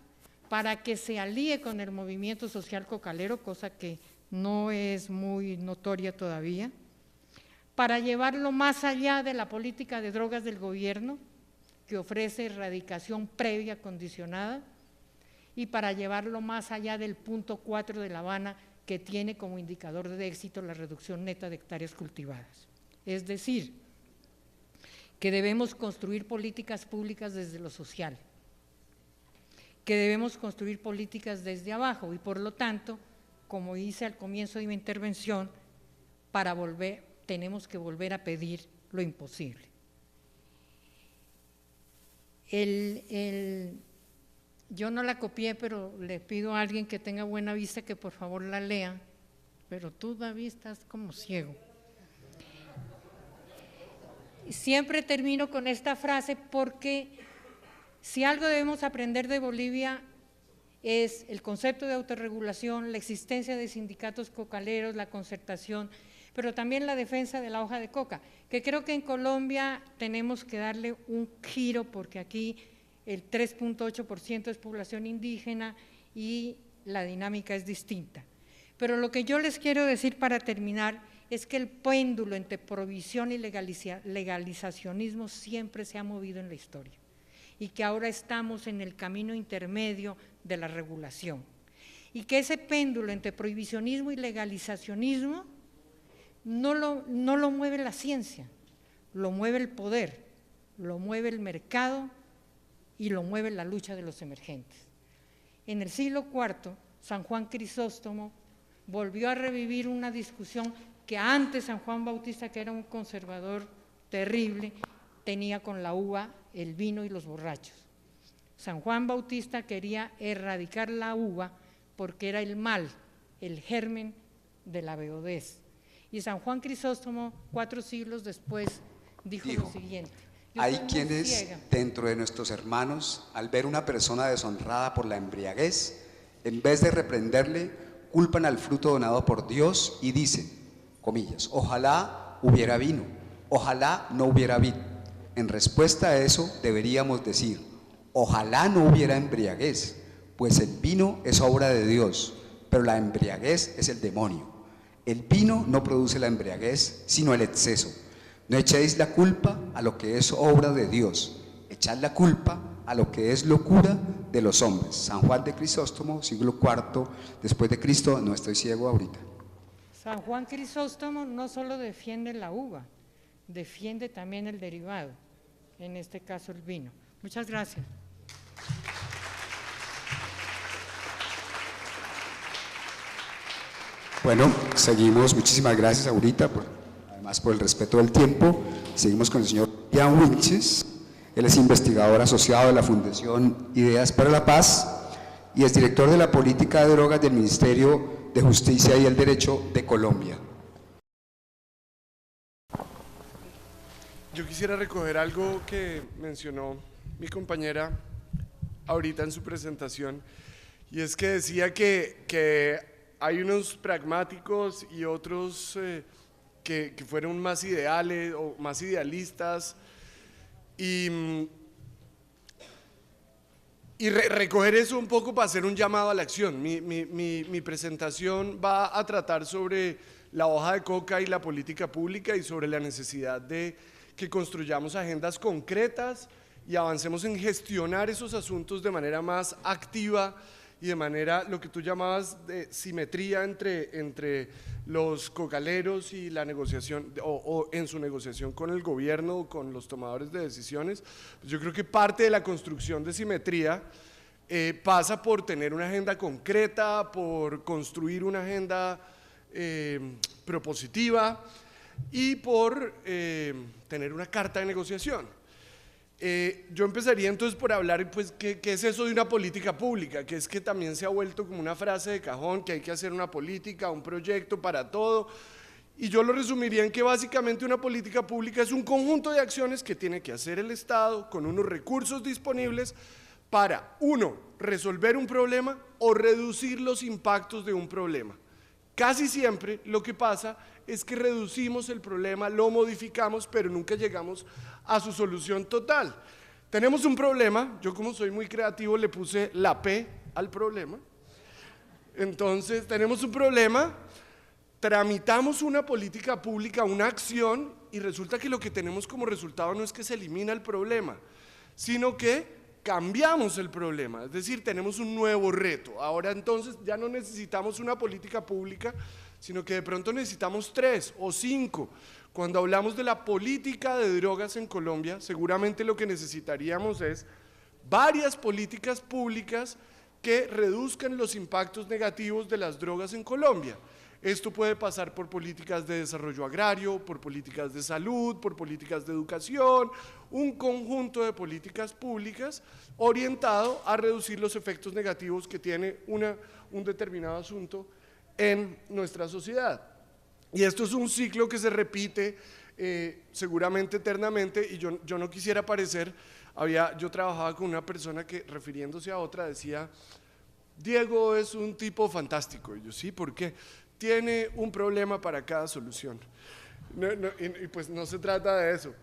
para que se alíe con el movimiento social cocalero, cosa que no es muy notoria todavía, para llevarlo más allá de la política de drogas del gobierno, que ofrece erradicación previa condicionada, y para llevarlo más allá del punto 4 de La Habana, que tiene como indicador de éxito la reducción neta de hectáreas cultivadas. Es decir, que debemos construir políticas públicas desde lo social, que debemos construir políticas desde abajo y por lo tanto, como hice al comienzo de mi intervención, tenemos que volver a pedir lo imposible. Yo no la copié, pero le pido a alguien que tenga buena vista que por favor la lea, pero tú, David, estás como ciego. Siempre termino con esta frase porque si algo debemos aprender de Bolivia es el concepto de autorregulación, la existencia de sindicatos cocaleros, la concertación, pero también la defensa de la hoja de coca, que creo que en Colombia tenemos que darle un giro porque aquí el 3.8% es población indígena y la dinámica es distinta. Pero lo que yo les quiero decir para terminar es que el péndulo entre prohibición y legalizacionismo siempre se ha movido en la historia y que ahora estamos en el camino intermedio de la regulación y que ese péndulo entre prohibicionismo y legalizacionismo no lo mueve la ciencia, lo mueve el poder, lo mueve el mercado y lo mueve la lucha de los emergentes. En el siglo IV, San Juan Crisóstomo volvió a revivir una discusión que antes San Juan Bautista, que era un conservador terrible, tenía con la uva, el vino y los borrachos. San Juan Bautista quería erradicar la uva porque era el mal, el germen de la beodez. Y San Juan Crisóstomo, 4 siglos después, dijo lo siguiente: hay quienes dentro de nuestros hermanos, al ver una persona deshonrada por la embriaguez, en vez de reprenderle, culpan al fruto donado por Dios y dicen: comillas, ojalá hubiera vino, ojalá no hubiera vino. En respuesta a eso deberíamos decir, ojalá no hubiera embriaguez, pues el vino es obra de Dios, pero la embriaguez es el demonio. El vino no produce la embriaguez, sino el exceso. No echéis la culpa a lo que es obra de Dios, echad la culpa a lo que es locura de los hombres. San Juan de Crisóstomo, siglo IV después de Cristo, no estoy ciego ahorita. San Juan Crisóstomo no solo defiende la uva, defiende también el derivado, en este caso el vino. Muchas gracias. Bueno, seguimos, muchísimas gracias Aurita, además por el respeto del tiempo. Seguimos con el señor Jan Wilches. Él es investigador asociado de la Fundación Ideas para la Paz y es director de la política de drogas del Ministerio de Justicia y el Derecho de Colombia. Yo quisiera recoger algo que mencionó mi compañera ahorita en su presentación, y es que decía que hay unos pragmáticos y otros que fueron más ideales o más idealistas, y recoger eso un poco para hacer un llamado a la acción. Mi presentación va a tratar sobre la hoja de coca y la política pública y sobre la necesidad de que construyamos agendas concretas y avancemos en gestionar esos asuntos de manera más activa y de manera, lo que tú llamabas de simetría entre los cocaleros y la negociación, o en su negociación con el gobierno o con los tomadores de decisiones. Pues yo creo que parte de la construcción de simetría pasa por tener una agenda concreta, por construir una agenda propositiva y por tener una carta de negociación. Yo empezaría entonces por hablar, pues, ¿qué es eso de una política pública? Que es que también se ha vuelto como una frase de cajón, que hay que hacer una política, un proyecto para todo, y yo lo resumiría en que básicamente una política pública es un conjunto de acciones que tiene que hacer el Estado con unos recursos disponibles para, uno, resolver un problema o reducir los impactos de un problema. Casi siempre lo que pasa es que reducimos el problema, lo modificamos, pero nunca llegamos a su solución total. Tenemos un problema, yo como soy muy creativo le puse la P al problema. Entonces tenemos un problema, tramitamos una política pública, una acción, y resulta que lo que tenemos como resultado no es que se elimina el problema, sino que cambiamos el problema, es decir, tenemos un nuevo reto. Ahora entonces ya no necesitamos una política pública, sino que de pronto necesitamos 3 o 5. Cuando hablamos de la política de drogas en Colombia, seguramente lo que necesitaríamos es varias políticas públicas que reduzcan los impactos negativos de las drogas en Colombia. Esto puede pasar por políticas de desarrollo agrario, por políticas de salud, por políticas de educación, un conjunto de políticas públicas orientado a reducir los efectos negativos que tiene un determinado asunto en nuestra sociedad. Y esto es un ciclo que se repite seguramente eternamente, y yo no quisiera parecer, yo trabajaba con una persona que, refiriéndose a otra, decía: Diego es un tipo fantástico. Y yo, sí, ¿por qué? Tiene un problema para cada solución. Y pues no se trata de eso,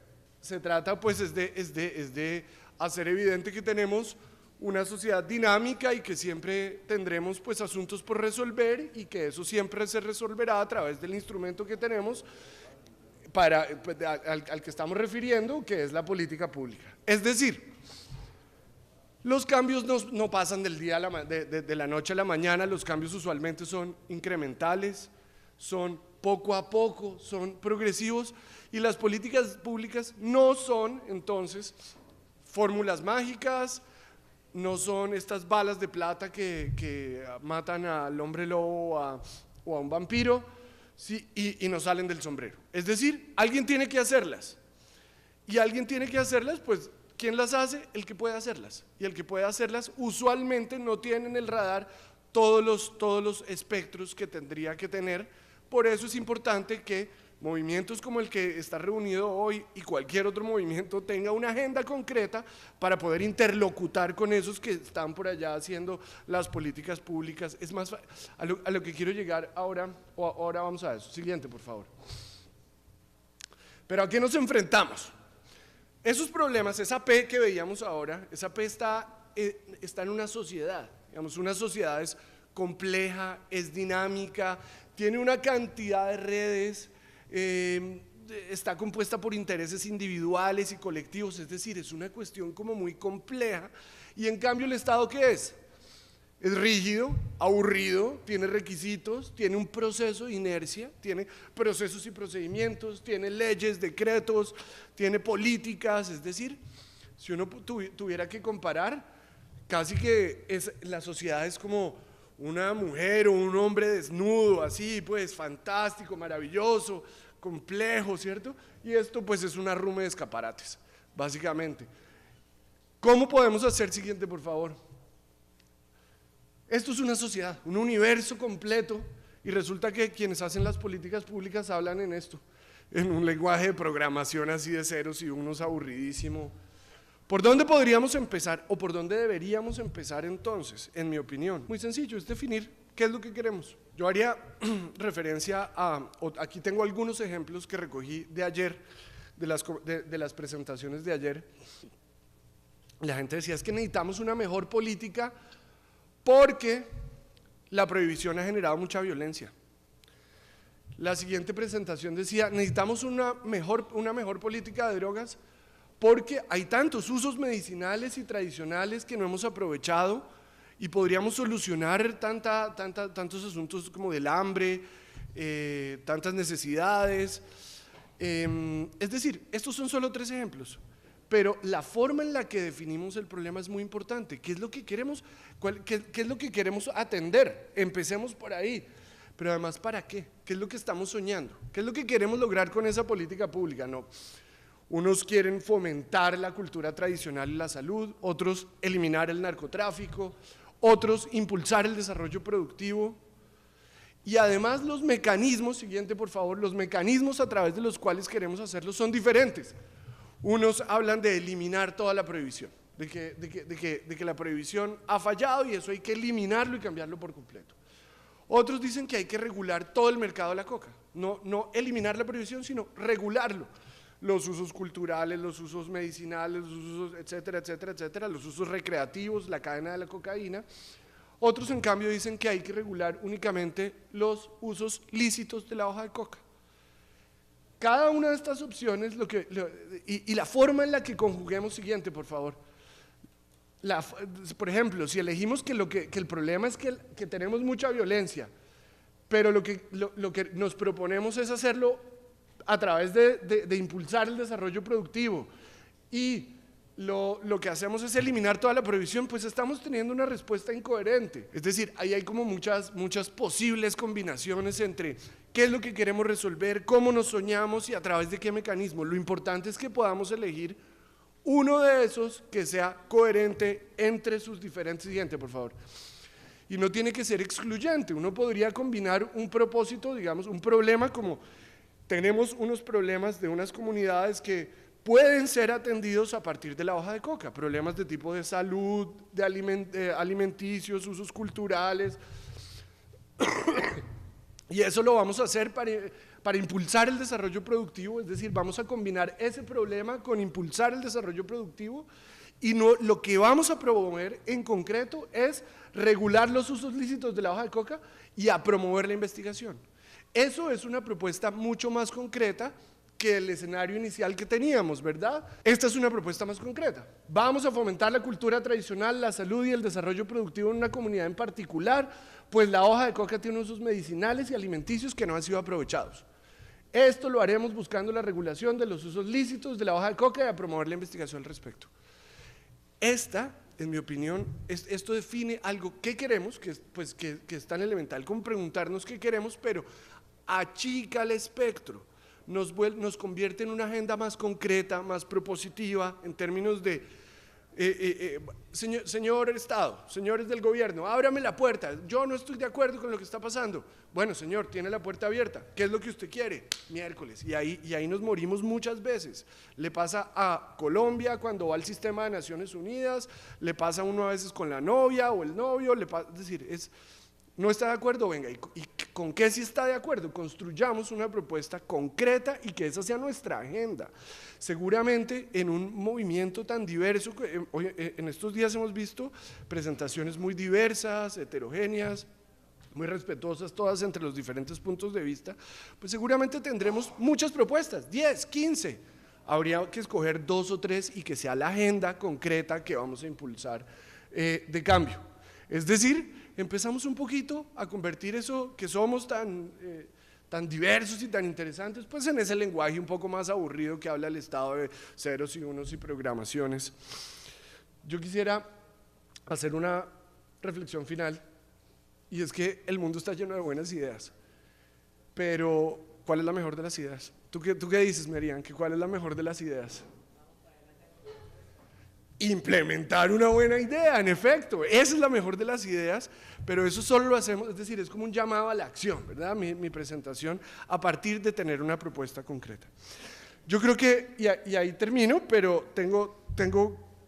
se trata pues es de hacer evidente que tenemos una sociedad dinámica y que siempre tendremos pues asuntos por resolver, y que eso siempre se resolverá a través del instrumento que tenemos al que estamos refiriendo, que es la política pública. Es decir, los cambios no pasan de la noche a la mañana, los cambios usualmente son incrementales, son poco a poco, son progresivos, y las políticas públicas no son entonces fórmulas mágicas, no son estas balas de plata que matan al hombre lobo o a un vampiro, ¿sí? y no salen del sombrero. Es decir, alguien tiene que hacerlas, y alguien tiene que hacerlas, pues ¿quién las hace? El que puede hacerlas, y el que puede hacerlas usualmente no tiene en el radar todos los espectros que tendría que tener. Por eso es importante que movimientos como el que está reunido hoy y cualquier otro movimiento tenga una agenda concreta para poder interlocutar con esos que están por allá haciendo las políticas públicas. Es más, a lo que quiero llegar ahora vamos a eso. Siguiente, por favor. Pero ¿a qué nos enfrentamos? Esos problemas, esa P que veíamos ahora, esa P está en una sociedad, digamos, una sociedad es compleja, es dinámica, tiene una cantidad de redes, está compuesta por intereses individuales y colectivos, es decir, es una cuestión como muy compleja. Y en cambio el Estado, ¿qué es? Es rígido, aburrido, tiene requisitos, tiene un proceso de inercia, tiene procesos y procedimientos, tiene leyes, decretos, tiene políticas. Es decir, si uno tuviera que comparar, casi que la sociedad es como una mujer o un hombre desnudo, así pues fantástico, maravilloso, complejo, ¿cierto? Y esto pues es un arrume de escaparates, básicamente. ¿Cómo podemos hacer? Siguiente, por favor. Esto es una sociedad, un universo completo, y resulta que quienes hacen las políticas públicas hablan en esto, en un lenguaje de programación así de ceros y unos aburridísimo. ¿Por dónde podríamos empezar o por dónde deberíamos empezar entonces? En mi opinión, muy sencillo, es definir qué es lo que queremos. Yo haría referencia aquí tengo algunos ejemplos que recogí de ayer, de las presentaciones de ayer. La gente decía, es que necesitamos una mejor política porque la prohibición ha generado mucha violencia. La siguiente presentación decía, necesitamos una mejor política de drogas porque hay tantos usos medicinales y tradicionales que no hemos aprovechado y podríamos solucionar tantos asuntos como del hambre, tantas necesidades. Es decir, estos son solo 3 ejemplos, pero la forma en la que definimos el problema es muy importante. ¿Qué es lo que queremos? ¿Qué es lo que queremos atender? Empecemos por ahí. Pero además, ¿para qué? ¿Qué es lo que estamos soñando? ¿Qué es lo que queremos lograr con esa política pública? No. Unos quieren fomentar la cultura tradicional y la salud, otros eliminar el narcotráfico, otros impulsar el desarrollo productivo. Y además los mecanismos, siguiente por favor, los mecanismos a través de los cuales queremos hacerlo son diferentes. Unos hablan de eliminar toda la prohibición, de que la prohibición ha fallado y eso hay que eliminarlo y cambiarlo por completo. Otros dicen que hay que regular todo el mercado de la coca, no eliminar la prohibición, sino regularlo. Los usos culturales, los usos medicinales, los usos etcétera, etcétera, etcétera, los usos recreativos, la cadena de la cocaína. Otros en cambio dicen que hay que regular únicamente los usos lícitos de la hoja de coca. Cada una de estas opciones, y la forma en la que conjuguemos, siguiente por favor. Por ejemplo, si elegimos que el problema es que tenemos mucha violencia, pero lo que nos proponemos es hacerlo a través de impulsar el desarrollo productivo y lo que hacemos es eliminar toda la prohibición, pues estamos teniendo una respuesta incoherente. Es decir, ahí hay como muchas posibles combinaciones entre qué es lo que queremos resolver, cómo nos soñamos y a través de qué mecanismo. Lo importante es que podamos elegir uno de esos que sea coherente entre sus diferentes. Siguiente, por favor. Y no tiene que ser excluyente. Uno podría combinar un propósito, digamos, un problema como tenemos unos problemas de unas comunidades que pueden ser atendidos a partir de la hoja de coca, problemas de tipo de salud, de alimenticios, usos culturales, y eso lo vamos a hacer para impulsar el desarrollo productivo, es decir, vamos a combinar ese problema con impulsar el desarrollo productivo, y lo que vamos a promover en concreto es regular los usos lícitos de la hoja de coca y a promover la investigación. Eso es una propuesta mucho más concreta que el escenario inicial que teníamos, ¿verdad? Esta es una propuesta más concreta. Vamos a fomentar la cultura tradicional, la salud y el desarrollo productivo en una comunidad en particular, pues la hoja de coca tiene usos medicinales y alimenticios que no han sido aprovechados. Esto lo haremos buscando la regulación de los usos lícitos de la hoja de coca y a promover la investigación al respecto. Esta, en mi opinión, esto define algo que queremos, que es tan elemental como preguntarnos qué queremos, pero achica el espectro, nos convierte en una agenda más concreta, más propositiva, en términos de Señor Estado, señores del gobierno, ábrame la puerta, yo no estoy de acuerdo con lo que está pasando. Bueno, señor, tiene la puerta abierta, ¿qué es lo que usted quiere? Miércoles, y ahí nos morimos muchas veces. Le pasa a Colombia cuando va al sistema de Naciones Unidas, le pasa a uno a veces con la novia o el novio, es decir, no está de acuerdo, venga, ¿y con qué sí está de acuerdo? Construyamos una propuesta concreta y que esa sea nuestra agenda. Seguramente en un movimiento tan diverso, en estos días hemos visto presentaciones muy diversas, heterogéneas, muy respetuosas todas entre los diferentes puntos de vista, pues seguramente tendremos muchas propuestas, 10, 15, habría que escoger 2 o 3 y que sea la agenda concreta que vamos a impulsar de cambio. Es decir, empezamos un poquito a convertir eso que somos tan diversos y tan interesantes, pues en ese lenguaje un poco más aburrido que habla el Estado de ceros y unos y programaciones. Yo quisiera hacer una reflexión final, y es que el mundo está lleno de buenas ideas, pero ¿cuál es la mejor de las ideas? ¿Tú qué dices, Merian? ¿Cuál es la mejor de las ideas? Implementar una buena idea, en efecto, esa es la mejor de las ideas, pero eso solo lo hacemos, es decir, es como un llamado a la acción, ¿verdad? Mi presentación a partir de tener una propuesta concreta. Yo creo que, y ahí termino, pero tengo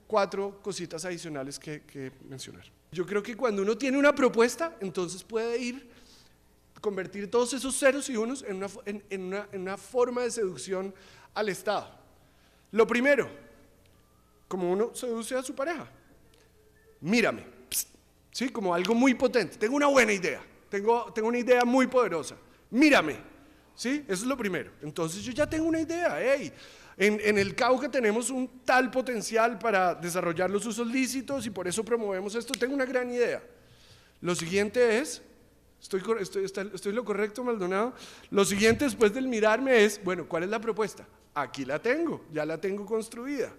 4 cositas adicionales que mencionar. Yo creo que cuando uno tiene una propuesta, entonces puede convertir todos esos ceros y unos en una forma de seducción al Estado. Lo primero, como uno seduce a su pareja, mírame, ¿sí? Como algo muy potente, tengo una buena idea, tengo una idea muy poderosa, mírame, ¿sí? Eso es lo primero. Entonces yo ya tengo una idea, hey, en el Cauca tenemos un tal potencial para desarrollar los usos lícitos y por eso promovemos esto, tengo una gran idea. Lo siguiente es, ¿estoy lo correcto, Maldonado? Lo siguiente después del mirarme es, bueno, ¿cuál es la propuesta? Aquí la tengo, ya la tengo construida.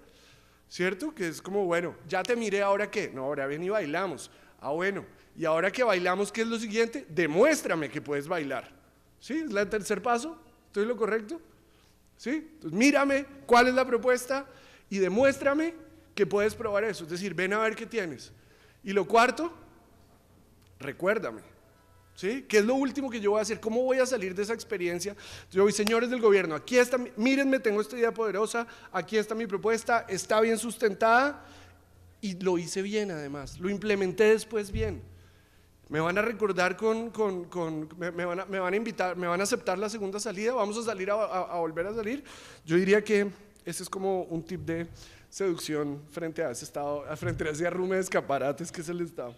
¿Cierto? Que es como, bueno, ya te miré, ¿ahora qué? No, ahora ven y bailamos. Ah, bueno, y ahora que bailamos, ¿qué es lo siguiente? Demuéstrame que puedes bailar. ¿Sí? ¿Es el tercer paso? ¿Estoy lo correcto? ¿Sí? Entonces, mírame, ¿cuál es la propuesta? Y demuéstrame que puedes probar eso. Es decir, ven a ver qué tienes. Y lo cuarto, recuérdame. ¿Sí? ¿Qué es lo último que yo voy a hacer? ¿Cómo voy a salir de esa experiencia? Yo voy, señores del gobierno, aquí está, mírenme, tengo esta idea poderosa, aquí está mi propuesta, está bien sustentada y lo hice bien además, lo implementé después bien. Me van a recordar me van a invitar, me van a aceptar la segunda salida, vamos a salir a volver a salir. Yo diría que ese es como un tip de seducción frente a ese Estado, frente a ese arrume de escaparates que es el Estado.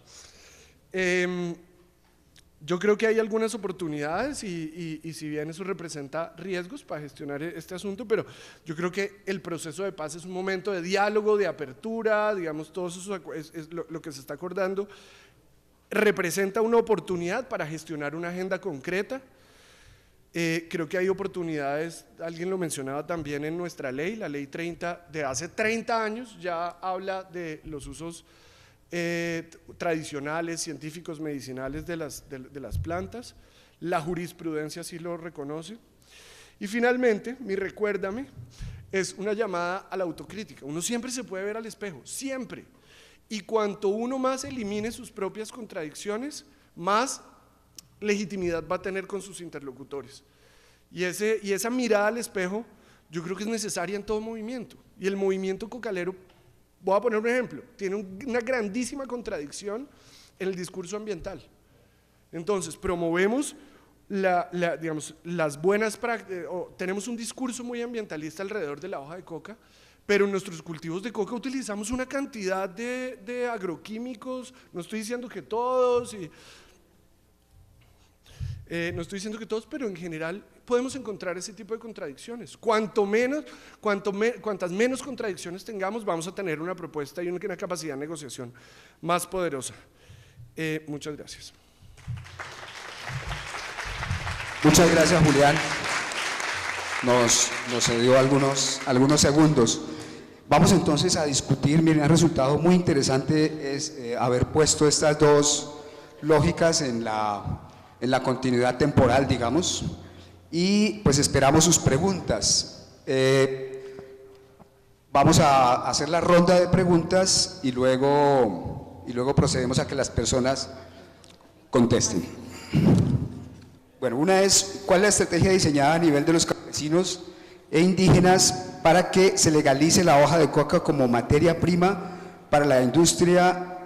Yo creo que hay algunas oportunidades y si bien eso representa riesgos para gestionar este asunto, pero yo creo que el proceso de paz es un momento de diálogo, de apertura, digamos, todo eso es lo que se está acordando, representa una oportunidad para gestionar una agenda concreta. Creo que hay oportunidades, alguien lo mencionaba también en nuestra ley, la ley 30 de hace 30 años ya habla de los usos tradicionales, científicos, medicinales de las plantas, la jurisprudencia sí lo reconoce. Y finalmente, mi recuérdame, es una llamada a la autocrítica. Uno siempre se puede ver al espejo, siempre. Y cuanto uno más elimine sus propias contradicciones, más legitimidad va a tener con sus interlocutores. Y esa mirada al espejo, yo creo que es necesaria en todo movimiento. Y el movimiento cocalero, voy a poner un ejemplo, tiene una grandísima contradicción en el discurso ambiental. Entonces, promovemos digamos, las buenas prácticas, tenemos un discurso muy ambientalista alrededor de la hoja de coca, pero en nuestros cultivos de coca utilizamos una cantidad de agroquímicos, no estoy diciendo que todos, pero en general podemos encontrar ese tipo de contradicciones. Cuantas menos contradicciones tengamos, vamos a tener una propuesta y una capacidad de negociación más poderosa. Muchas gracias. Muchas gracias, Julián. Nos cedió algunos segundos. Vamos entonces a discutir. Miren, el resultado muy interesante es haber puesto estas dos lógicas en la continuidad temporal, digamos, y pues esperamos sus preguntas. Vamos a hacer la ronda de preguntas y luego procedemos a que las personas contesten. Bueno, una es, ¿cuál es la estrategia diseñada a nivel de los campesinos e indígenas para que se legalice la hoja de coca como materia prima para la industria,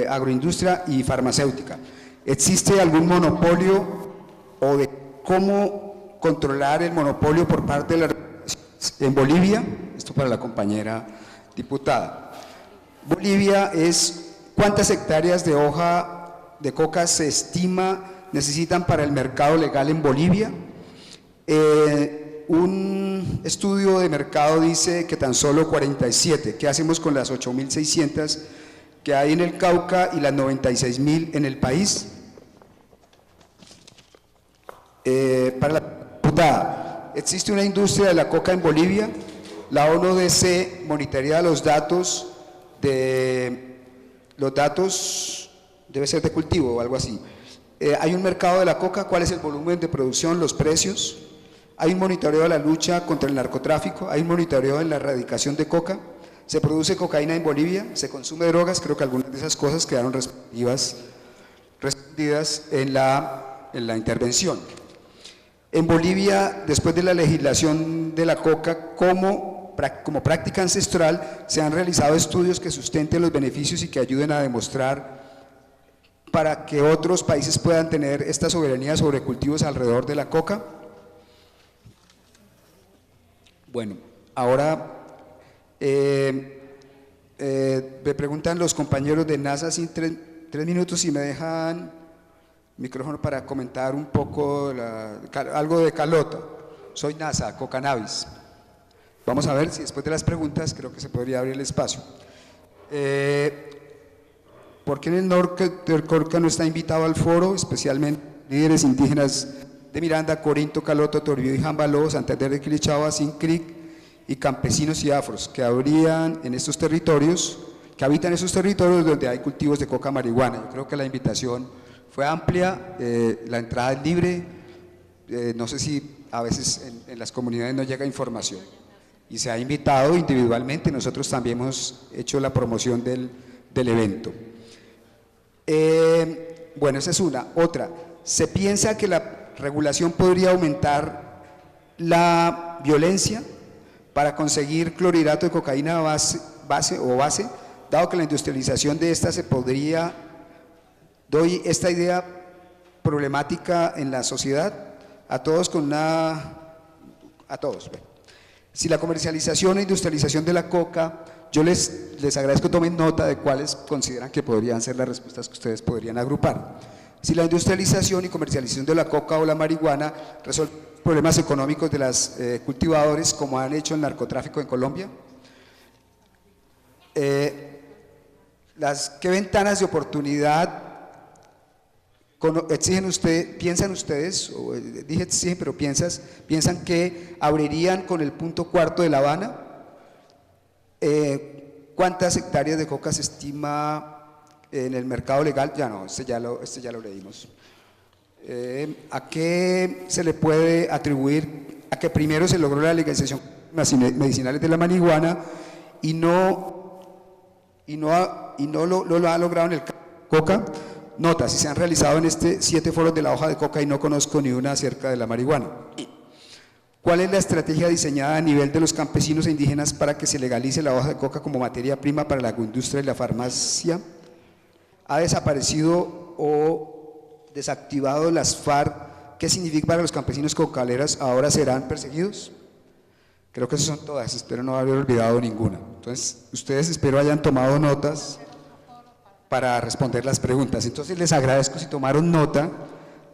agroindustria y farmacéutica? ¿Existe algún monopolio o de cómo controlar el monopolio por parte de la en Bolivia? Esto para la compañera diputada. Bolivia es, ¿cuántas hectáreas de hoja de coca se estima necesitan para el mercado legal en Bolivia? Un estudio de mercado dice que tan solo 47. ¿Qué hacemos con las 8.600 que hay en el Cauca y las 96.000 en el país? Para la diputada, ¿existe una industria de la coca en Bolivia? La ONUDC monitorea los datos, debe ser de cultivo o algo así. ¿Hay un mercado de la coca? ¿Cuál es el volumen de producción, los precios? ¿Hay un monitoreo de la lucha contra el narcotráfico? ¿Hay un monitoreo en la erradicación de coca? ¿Se produce cocaína en Bolivia? ¿Se consume drogas? Creo que algunas de esas cosas quedaron respondidas en la intervención. En Bolivia, después de la legislación de la coca, como práctica ancestral, se han realizado estudios que sustenten los beneficios y que ayuden a demostrar para que otros países puedan tener esta soberanía sobre cultivos alrededor de la coca. Bueno, ahora me preguntan los compañeros de NASA sin 3 minutos si me dejan micrófono para comentar un poco algo de Calota. Soy NASA, Cocannabis. Vamos a ver si después de las preguntas creo que se podría abrir el espacio. ¿Por qué en el norte del Cauca no está invitado al foro, especialmente líderes indígenas de Miranda, Corinto, Calota, Toribio y Jambaló, Santander de Quilichaba, Sin Creek y campesinos y afros que habitan en estos territorios donde hay cultivos de coca marihuana? Yo creo que la invitación fue amplia, la entrada es libre, no sé si a veces en las comunidades no llega información y se ha invitado individualmente, nosotros también hemos hecho la promoción del evento. Bueno, esa es una. Otra, se piensa que la regulación podría aumentar la violencia para conseguir clorhidrato de cocaína base, dado que la industrialización de esta se podría, doy esta idea problemática en la sociedad, a todos. Si la comercialización e industrialización de la coca, yo les agradezco que tomen nota de cuáles consideran que podrían ser las respuestas que ustedes podrían agrupar. Si la industrialización y comercialización de la coca o la marihuana resuelve problemas económicos de los cultivadores, como han hecho el narcotráfico en Colombia. ¿Qué ventanas de oportunidad piensan ustedes, o dije exigen, pero piensan que abrirían con el punto 4 de La Habana? ¿Cuántas hectáreas de coca se estima en el mercado legal? Ya no, este ya lo leímos. ¿A qué se le puede atribuir a que primero se logró la legalización medicinales de la marihuana y no lo ha logrado en el coca? Nota, si se han realizado en 7 foros de la hoja de coca y no conozco ni una acerca de la marihuana. ¿Cuál es la estrategia diseñada a nivel de los campesinos e indígenas para que se legalice la hoja de coca como materia prima para la agroindustria y la farmacia? ¿Ha desaparecido o desactivado las FARC? ¿Qué significa para los campesinos cocaleros? ¿Ahora serán perseguidos? Creo que esas son todas, espero no haber olvidado ninguna. Entonces, ustedes espero hayan tomado notas para responder las preguntas. Entonces, les agradezco si tomaron nota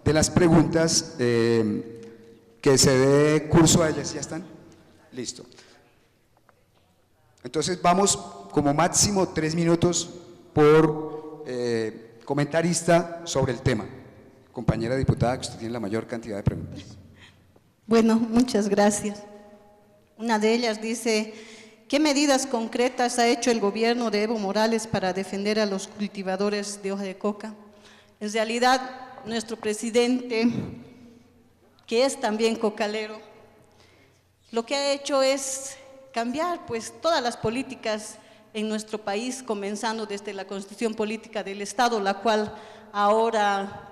de las preguntas, que se dé curso a ellas. ¿Ya están? Listo. Entonces, vamos como máximo 3 minutos por comentarista sobre el tema. Compañera diputada, que usted tiene la mayor cantidad de preguntas. Bueno, muchas gracias. Una de ellas dice: ¿qué medidas concretas ha hecho el gobierno de Evo Morales para defender a los cultivadores de hoja de coca? En realidad, nuestro presidente, que es también cocalero, lo que ha hecho es cambiar pues todas las políticas en nuestro país, comenzando desde la Constitución Política del Estado, la cual ahora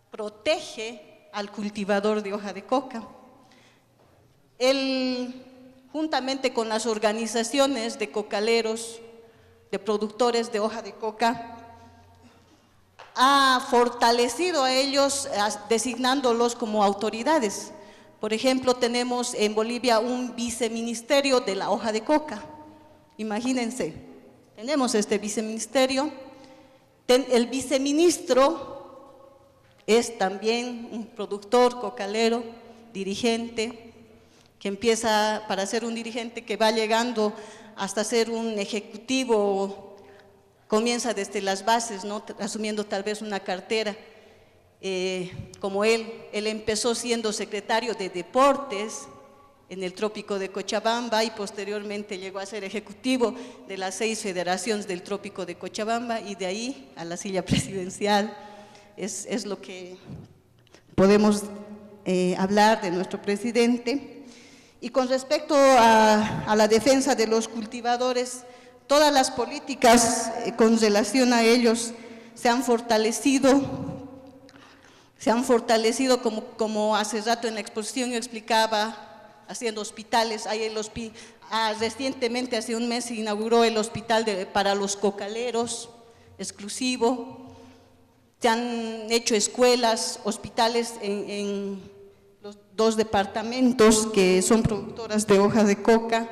protege al cultivador de hoja de coca. Él, juntamente con las organizaciones de cocaleros, de productores de hoja de coca, ha fortalecido a ellos designándolos como autoridades. Por ejemplo, tenemos en Bolivia un viceministerio de la hoja de coca. Imagínense, tenemos este viceministerio. El viceministro es también un productor cocalero, dirigente, que empieza para ser un dirigente que va llegando hasta ser un ejecutivo, comienza desde las bases, ¿no? Asumiendo tal vez una cartera, como él empezó siendo secretario de deportes en el Trópico de Cochabamba y posteriormente llegó a ser ejecutivo de las 6 federaciones del Trópico de Cochabamba y de ahí a la silla presidencial. Es lo que podemos hablar de nuestro presidente. Y con respecto a la defensa de los cultivadores, todas las políticas con relación a ellos se han fortalecido como hace rato en la exposición yo explicaba, haciendo hospitales. Recientemente, hace un mes, se inauguró el hospital para los cocaleros, exclusivo. Se han hecho escuelas, hospitales en los 2 departamentos que son productoras de hoja de coca.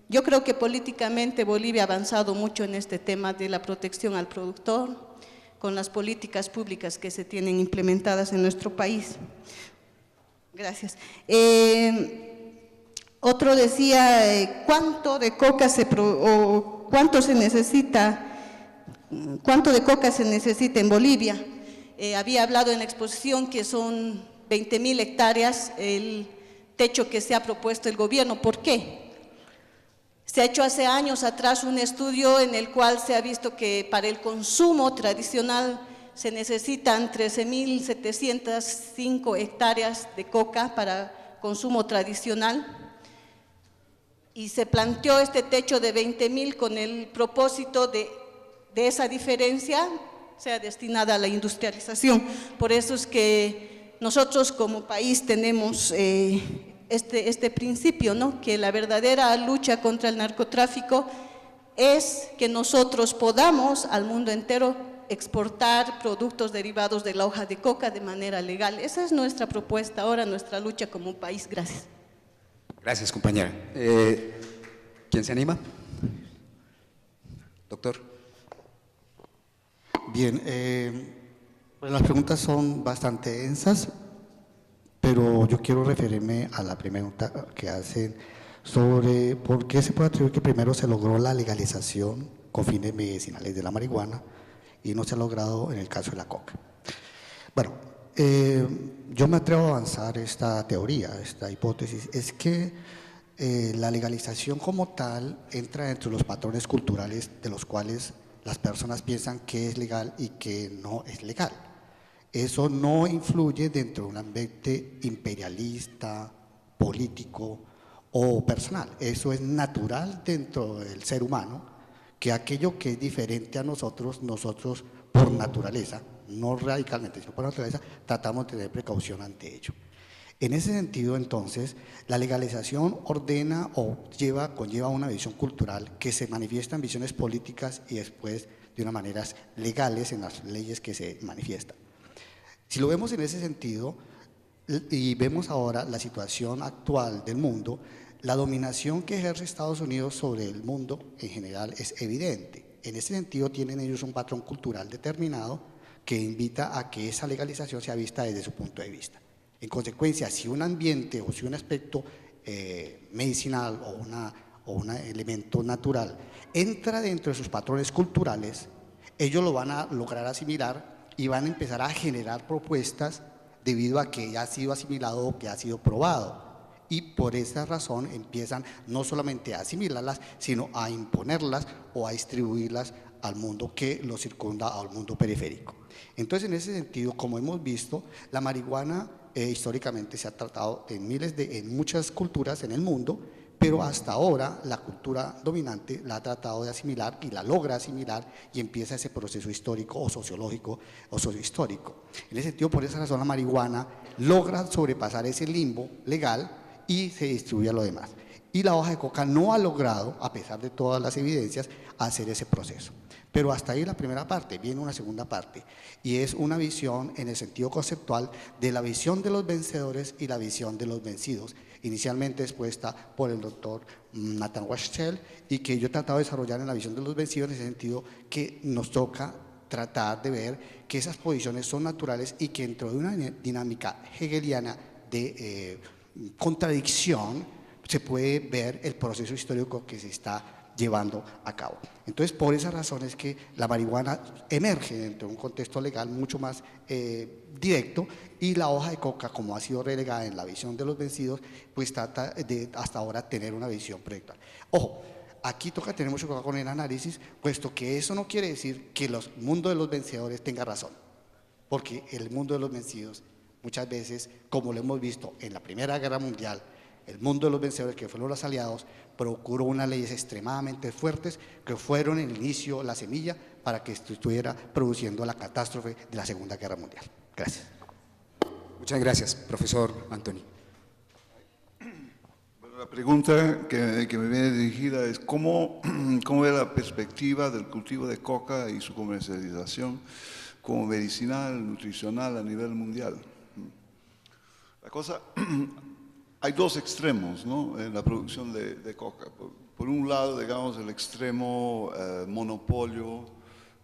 Yo creo que políticamente Bolivia ha avanzado mucho en este tema de la protección al productor, con las políticas públicas que se tienen implementadas en nuestro país. Gracias. Otro decía, ¿cuánto de coca cuánto de coca se necesita en Bolivia? Había hablado en la exposición que son 20.000 hectáreas el techo que se ha propuesto el gobierno. ¿Por qué? Se ha hecho hace años atrás un estudio en el cual se ha visto que para el consumo tradicional se necesitan 13.705 hectáreas de coca para consumo tradicional y se planteó este techo de 20.000 con el propósito de esa diferencia sea destinada a la industrialización. Por eso es que nosotros como país tenemos este principio, ¿no? Que la verdadera lucha contra el narcotráfico es que nosotros podamos al mundo entero exportar productos derivados de la hoja de coca de manera legal. Esa es nuestra propuesta ahora, nuestra lucha como país. Gracias. Gracias, compañera. ¿Quién se anima? Doctor. Bien, pues las preguntas son bastante densas, pero yo quiero referirme a la pregunta que hacen sobre por qué se puede atribuir que primero se logró la legalización con fines medicinales de la marihuana y no se ha logrado en el caso de la coca. Bueno, yo me atrevo a avanzar esta teoría, esta hipótesis, es que la legalización como tal entra dentro de los patrones culturales de los cuales las personas piensan que es legal y que no es legal. Eso no influye dentro de un ambiente imperialista, político o personal. Eso es natural dentro del ser humano, que aquello que es diferente a nosotros por naturaleza, no radicalmente, sino por naturaleza, tratamos de tener precaución ante ello. En ese sentido, entonces, la legalización ordena o conlleva una visión cultural que se manifiesta en visiones políticas y después de unas maneras legales en las leyes que se manifiestan. Si lo vemos en ese sentido y vemos ahora la situación actual del mundo, la dominación que ejerce Estados Unidos sobre el mundo en general es evidente. En ese sentido tienen ellos un patrón cultural determinado que invita a que esa legalización sea vista desde su punto de vista. En consecuencia, si un ambiente o si un aspecto medicinal o un elemento natural entra dentro de sus patrones culturales, ellos lo van a lograr asimilar y van a empezar a generar propuestas debido a que ya ha sido asimilado o que ha sido probado. Y por esa razón empiezan no solamente a asimilarlas, sino a imponerlas o a distribuirlas al mundo que lo circunda, al mundo periférico. Entonces, en ese sentido, como hemos visto, la marihuana históricamente se ha tratado en muchas culturas en el mundo, pero hasta ahora la cultura dominante la ha tratado de asimilar y la logra asimilar y empieza ese proceso histórico o sociológico o sociohistórico. En ese sentido, por esa razón la marihuana logra sobrepasar ese limbo legal y se distribuye a lo demás. Y la hoja de coca no ha logrado, a pesar de todas las evidencias, hacer ese proceso. Pero hasta ahí la primera parte, viene una segunda parte, y es una visión en el sentido conceptual de la visión de los vencedores y la visión de los vencidos, inicialmente expuesta por el doctor Nathan Wachtell, y que yo he tratado de desarrollar en la visión de los vencidos en el sentido que nos toca tratar de ver que esas posiciones son naturales y que dentro de una dinámica hegeliana de contradicción se puede ver el proceso histórico que se está llevando a cabo. Entonces, por esa razón es que la marihuana emerge dentro de un contexto legal mucho más directo, y la hoja de coca, como ha sido relegada en la visión de los vencidos, pues trata de hasta ahora tener una visión proyectual. Ojo, aquí toca tener mucho cuidado con el análisis, puesto que eso no quiere decir que el mundo de los vencedores tenga razón, porque el mundo de los vencidos muchas veces, como lo hemos visto en la Primera Guerra Mundial, el mundo de los vencedores, que fueron los aliados, procuró unas leyes extremadamente fuertes que fueron el inicio, la semilla, para que esto estuviera produciendo la catástrofe de la Segunda Guerra Mundial. Gracias. Muchas gracias, profesor Antoni. Bueno, la pregunta que me viene dirigida es ¿cómo ve la perspectiva del cultivo de coca y su comercialización como medicinal, nutricional a nivel mundial? La cosa... Hay dos extremos, ¿no?, en la producción de coca. Por un lado, digamos, el extremo monopolio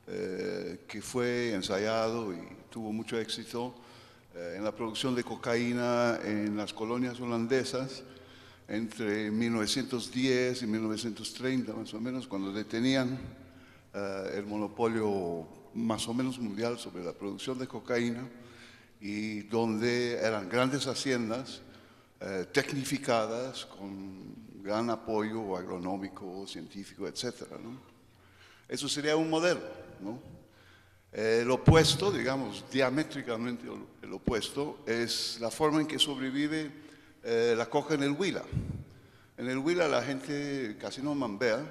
que fue ensayado y tuvo mucho éxito en la producción de cocaína en las colonias holandesas entre 1910 y 1930, más o menos, cuando detenían el monopolio más o menos mundial sobre la producción de cocaína, y donde eran grandes haciendas tecnificadas con gran apoyo agronómico, científico, etcétera, ¿no? Eso sería un modelo, ¿no? El opuesto, digamos, diamétricamente el opuesto, es la forma en que sobrevive la coca en el Huila. En el Huila la gente casi no mambea,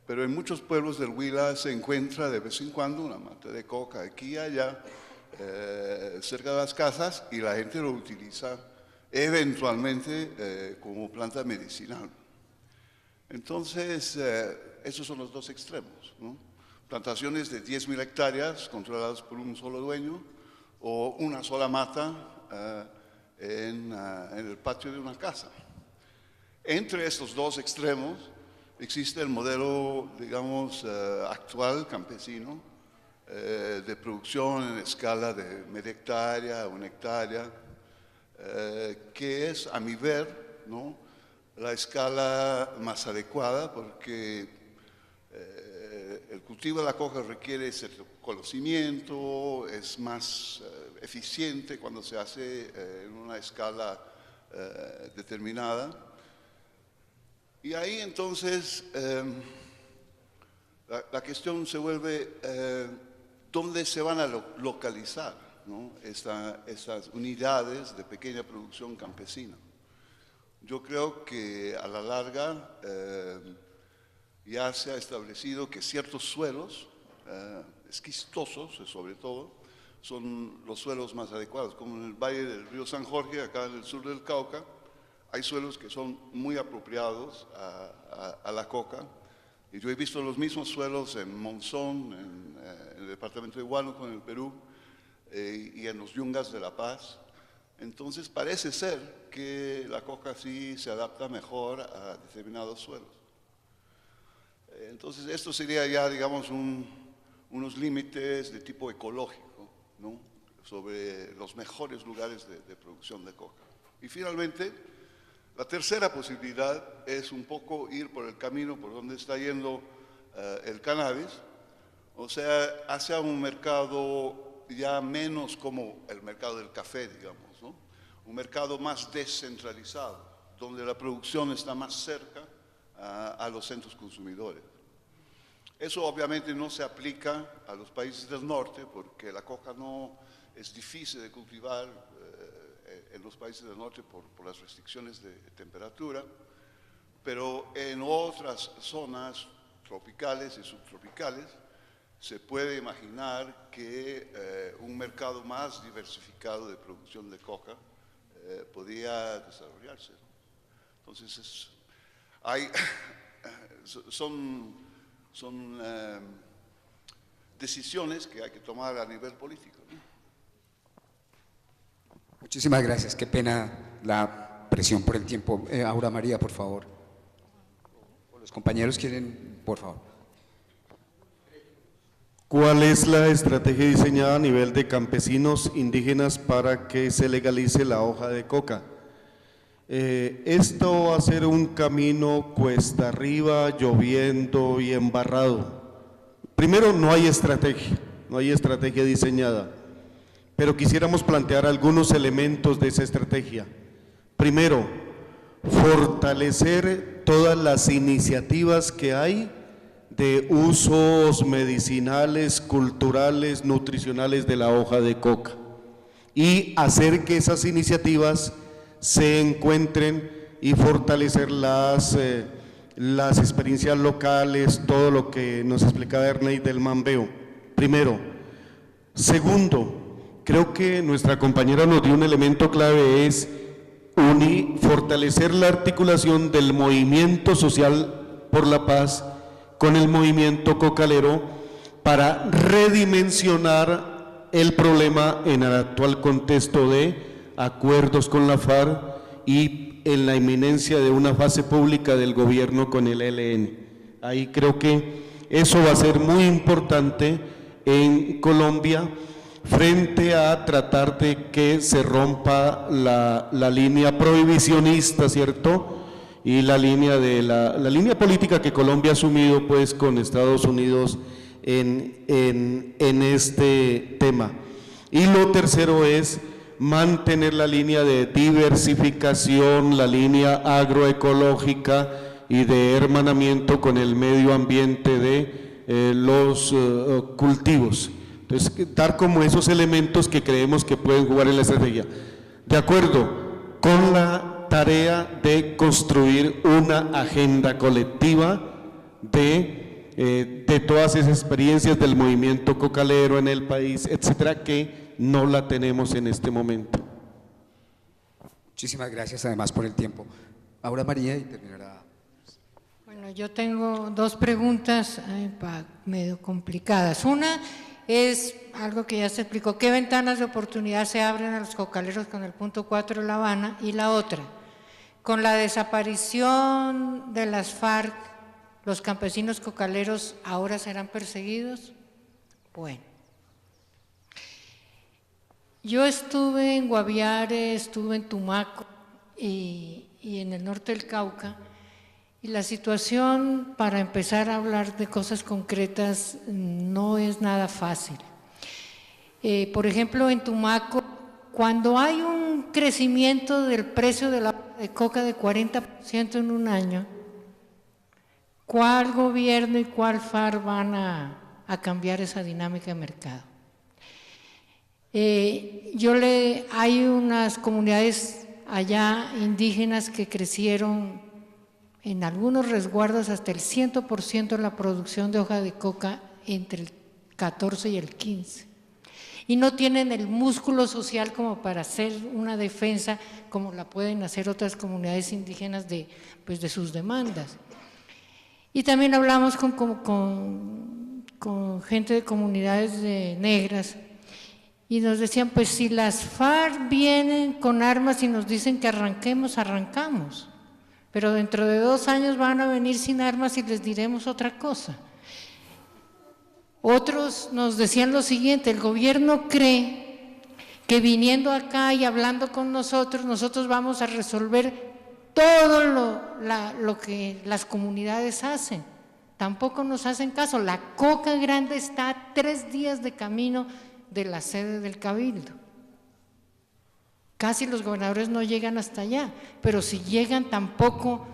pero en muchos pueblos del Huila se encuentra de vez en cuando una mata de coca aquí y allá, cerca de las casas, y la gente lo utiliza eventualmente como planta medicinal. Entonces, esos son los dos extremos, ¿no? Plantaciones de 10.000 hectáreas controladas por un solo dueño, o una sola mata en el patio de una casa. Entre estos dos extremos existe el modelo, digamos, actual campesino, de producción en escala de media hectárea, 1 hectárea, que es, a mi ver, ¿no?, la escala más adecuada, porque el cultivo de la coca requiere cierto conocimiento, es más eficiente cuando se hace en una escala determinada. Y ahí entonces la cuestión se vuelve dónde se van a localizar, ¿no?, estas unidades de pequeña producción campesina. Yo creo que a la larga ya se ha establecido que ciertos suelos, esquistosos sobre todo, son los suelos más adecuados, como en el valle del río San Jorge, acá en el sur del Cauca. Hay suelos que son muy apropiados a la coca, y yo he visto los mismos suelos en Monzón, en el departamento de Huánuco, en el Perú, y en los Yungas de La Paz. Entonces parece ser que la coca sí se adapta mejor a determinados suelos. Entonces esto sería ya, digamos, unos límites de tipo ecológico, ¿no?, sobre los mejores lugares de producción de coca. Y finalmente, la tercera posibilidad es un poco ir por el camino por donde está yendo el cannabis, o sea, hacia un mercado ya menos como el mercado del café, digamos, ¿no?, un mercado más descentralizado, donde la producción está más cerca a los centros consumidores. Eso obviamente no se aplica a los países del norte, porque la coca no es difícil de cultivar en los países del norte por las restricciones de temperatura, pero en otras zonas tropicales y subtropicales se puede imaginar que un mercado más diversificado de producción de coca podía desarrollarse. Entonces, son decisiones que hay que tomar a nivel político, ¿no? Muchísimas gracias, qué pena la presión por el tiempo. Aura María, por favor. O los compañeros quieren, por favor. ¿Cuál es la estrategia diseñada a nivel de campesinos indígenas para que se legalice la hoja de coca? Esto va a ser un camino cuesta arriba, lloviendo y embarrado. Primero, no hay estrategia diseñada, pero quisiéramos plantear algunos elementos de esa estrategia. Primero, fortalecer todas las iniciativas que hay de usos medicinales, culturales, nutricionales de la hoja de coca y hacer que esas iniciativas se encuentren y fortalecer las experiencias locales, todo lo que nos explicaba Ernei del mambeo, primero. Segundo, creo que nuestra compañera nos dio un elemento clave, es fortalecer la articulación del movimiento social por la paz con el movimiento cocalero para redimensionar el problema en el actual contexto de acuerdos con la FARC y en la inminencia de una fase pública del gobierno con el ELN. Ahí creo que eso va a ser muy importante en Colombia frente a tratar de que se rompa la línea prohibicionista, ¿cierto?, y la línea de la línea política que Colombia ha asumido pues con Estados Unidos en este tema. Y lo tercero es mantener la línea de diversificación, la línea agroecológica y de hermanamiento con el medio ambiente de los cultivos. Entonces, dar como esos elementos que creemos que pueden jugar en la estrategia. De acuerdo con la tarea de construir una agenda colectiva de todas esas experiencias del movimiento cocalero en el país, etcétera, que no la tenemos en este momento. Muchísimas gracias además por el tiempo. Aura María y terminará. Bueno, yo tengo dos preguntas medio complicadas. Una es algo que ya se explicó, ¿qué ventanas de oportunidad se abren a los cocaleros con el punto 4 de La Habana? Y la otra, con la desaparición de las FARC, ¿los campesinos cocaleros ahora serán perseguidos? Bueno, yo estuve en Guaviare, estuve en Tumaco y en el norte del Cauca, y la situación, para empezar a hablar de cosas concretas, no es nada fácil. Por ejemplo, en Tumaco, cuando hay un crecimiento del precio de la coca de 40% en un año, ¿cuál gobierno y cuál FARC van a cambiar esa dinámica de mercado? Hay unas comunidades allá indígenas que crecieron en algunos resguardos hasta el 100% de la producción de hoja de coca entre el 14 y el 15. Y no tienen el músculo social como para hacer una defensa como la pueden hacer otras comunidades indígenas de sus demandas. Y también hablamos con gente de comunidades negras y nos decían, pues si las FARC vienen con armas y nos dicen que arranquemos, arrancamos. Pero dentro de 2 años van a venir sin armas y les diremos otra cosa. Otros nos decían lo siguiente, el gobierno cree que viniendo acá y hablando con nosotros vamos a resolver todo lo que las comunidades hacen. Tampoco nos hacen caso. La Coca Grande está a 3 días de camino de la sede del Cabildo. Casi los gobernadores no llegan hasta allá, pero si llegan tampoco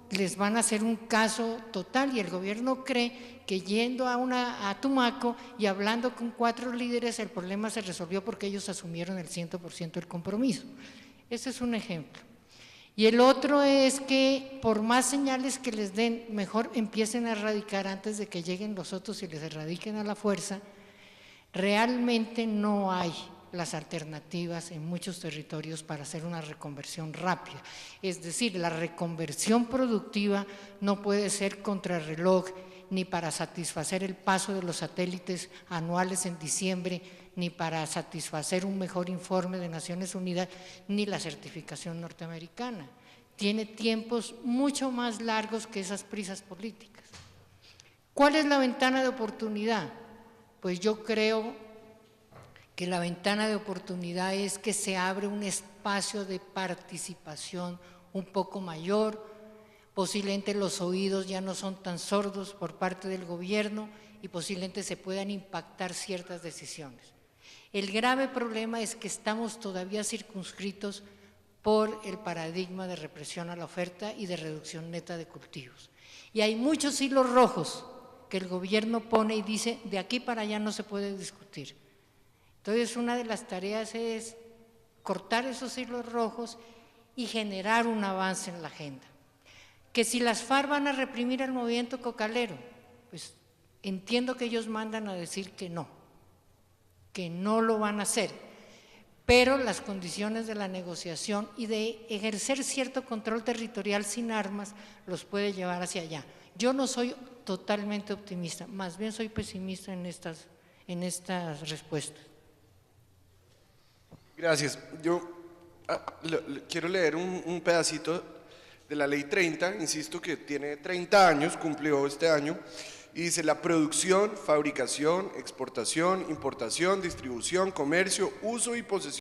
les van a hacer un caso total, y el gobierno cree que yendo a Tumaco y hablando con 4 líderes el problema se resolvió porque ellos asumieron el 100% del compromiso. Ese es un ejemplo. Y el otro es que por más señales que les den, mejor empiecen a erradicar antes de que lleguen los otros y les erradiquen a la fuerza. Realmente no hay las alternativas en muchos territorios para hacer una reconversión rápida. Es decir, la reconversión productiva no puede ser contrarreloj ni para satisfacer el paso de los satélites anuales en diciembre, ni para satisfacer un mejor informe de Naciones Unidas, ni la certificación norteamericana. Tiene tiempos mucho más largos que esas prisas políticas. ¿Cuál es la ventana de oportunidad? Pues yo creo que la ventana de oportunidad es que se abre un espacio de participación un poco mayor, posiblemente los oídos ya no son tan sordos por parte del gobierno y posiblemente se puedan impactar ciertas decisiones. El grave problema es que estamos todavía circunscritos por el paradigma de represión a la oferta y de reducción neta de cultivos. Y hay muchos hilos rojos que el gobierno pone y dice, de aquí para allá no se puede discutir. Entonces, una de las tareas es cortar esos hilos rojos y generar un avance en la agenda. Que si las FARC van a reprimir el movimiento cocalero, pues entiendo que ellos mandan a decir que no lo van a hacer, pero las condiciones de la negociación y de ejercer cierto control territorial sin armas los puede llevar hacia allá. Yo no soy totalmente optimista, más bien soy pesimista en estas respuestas. Gracias. Yo quiero leer un pedacito de la Ley 30, insisto que tiene 30 años, cumplió este año, y dice: la producción, fabricación, exportación, importación, distribución, comercio, uso y posesión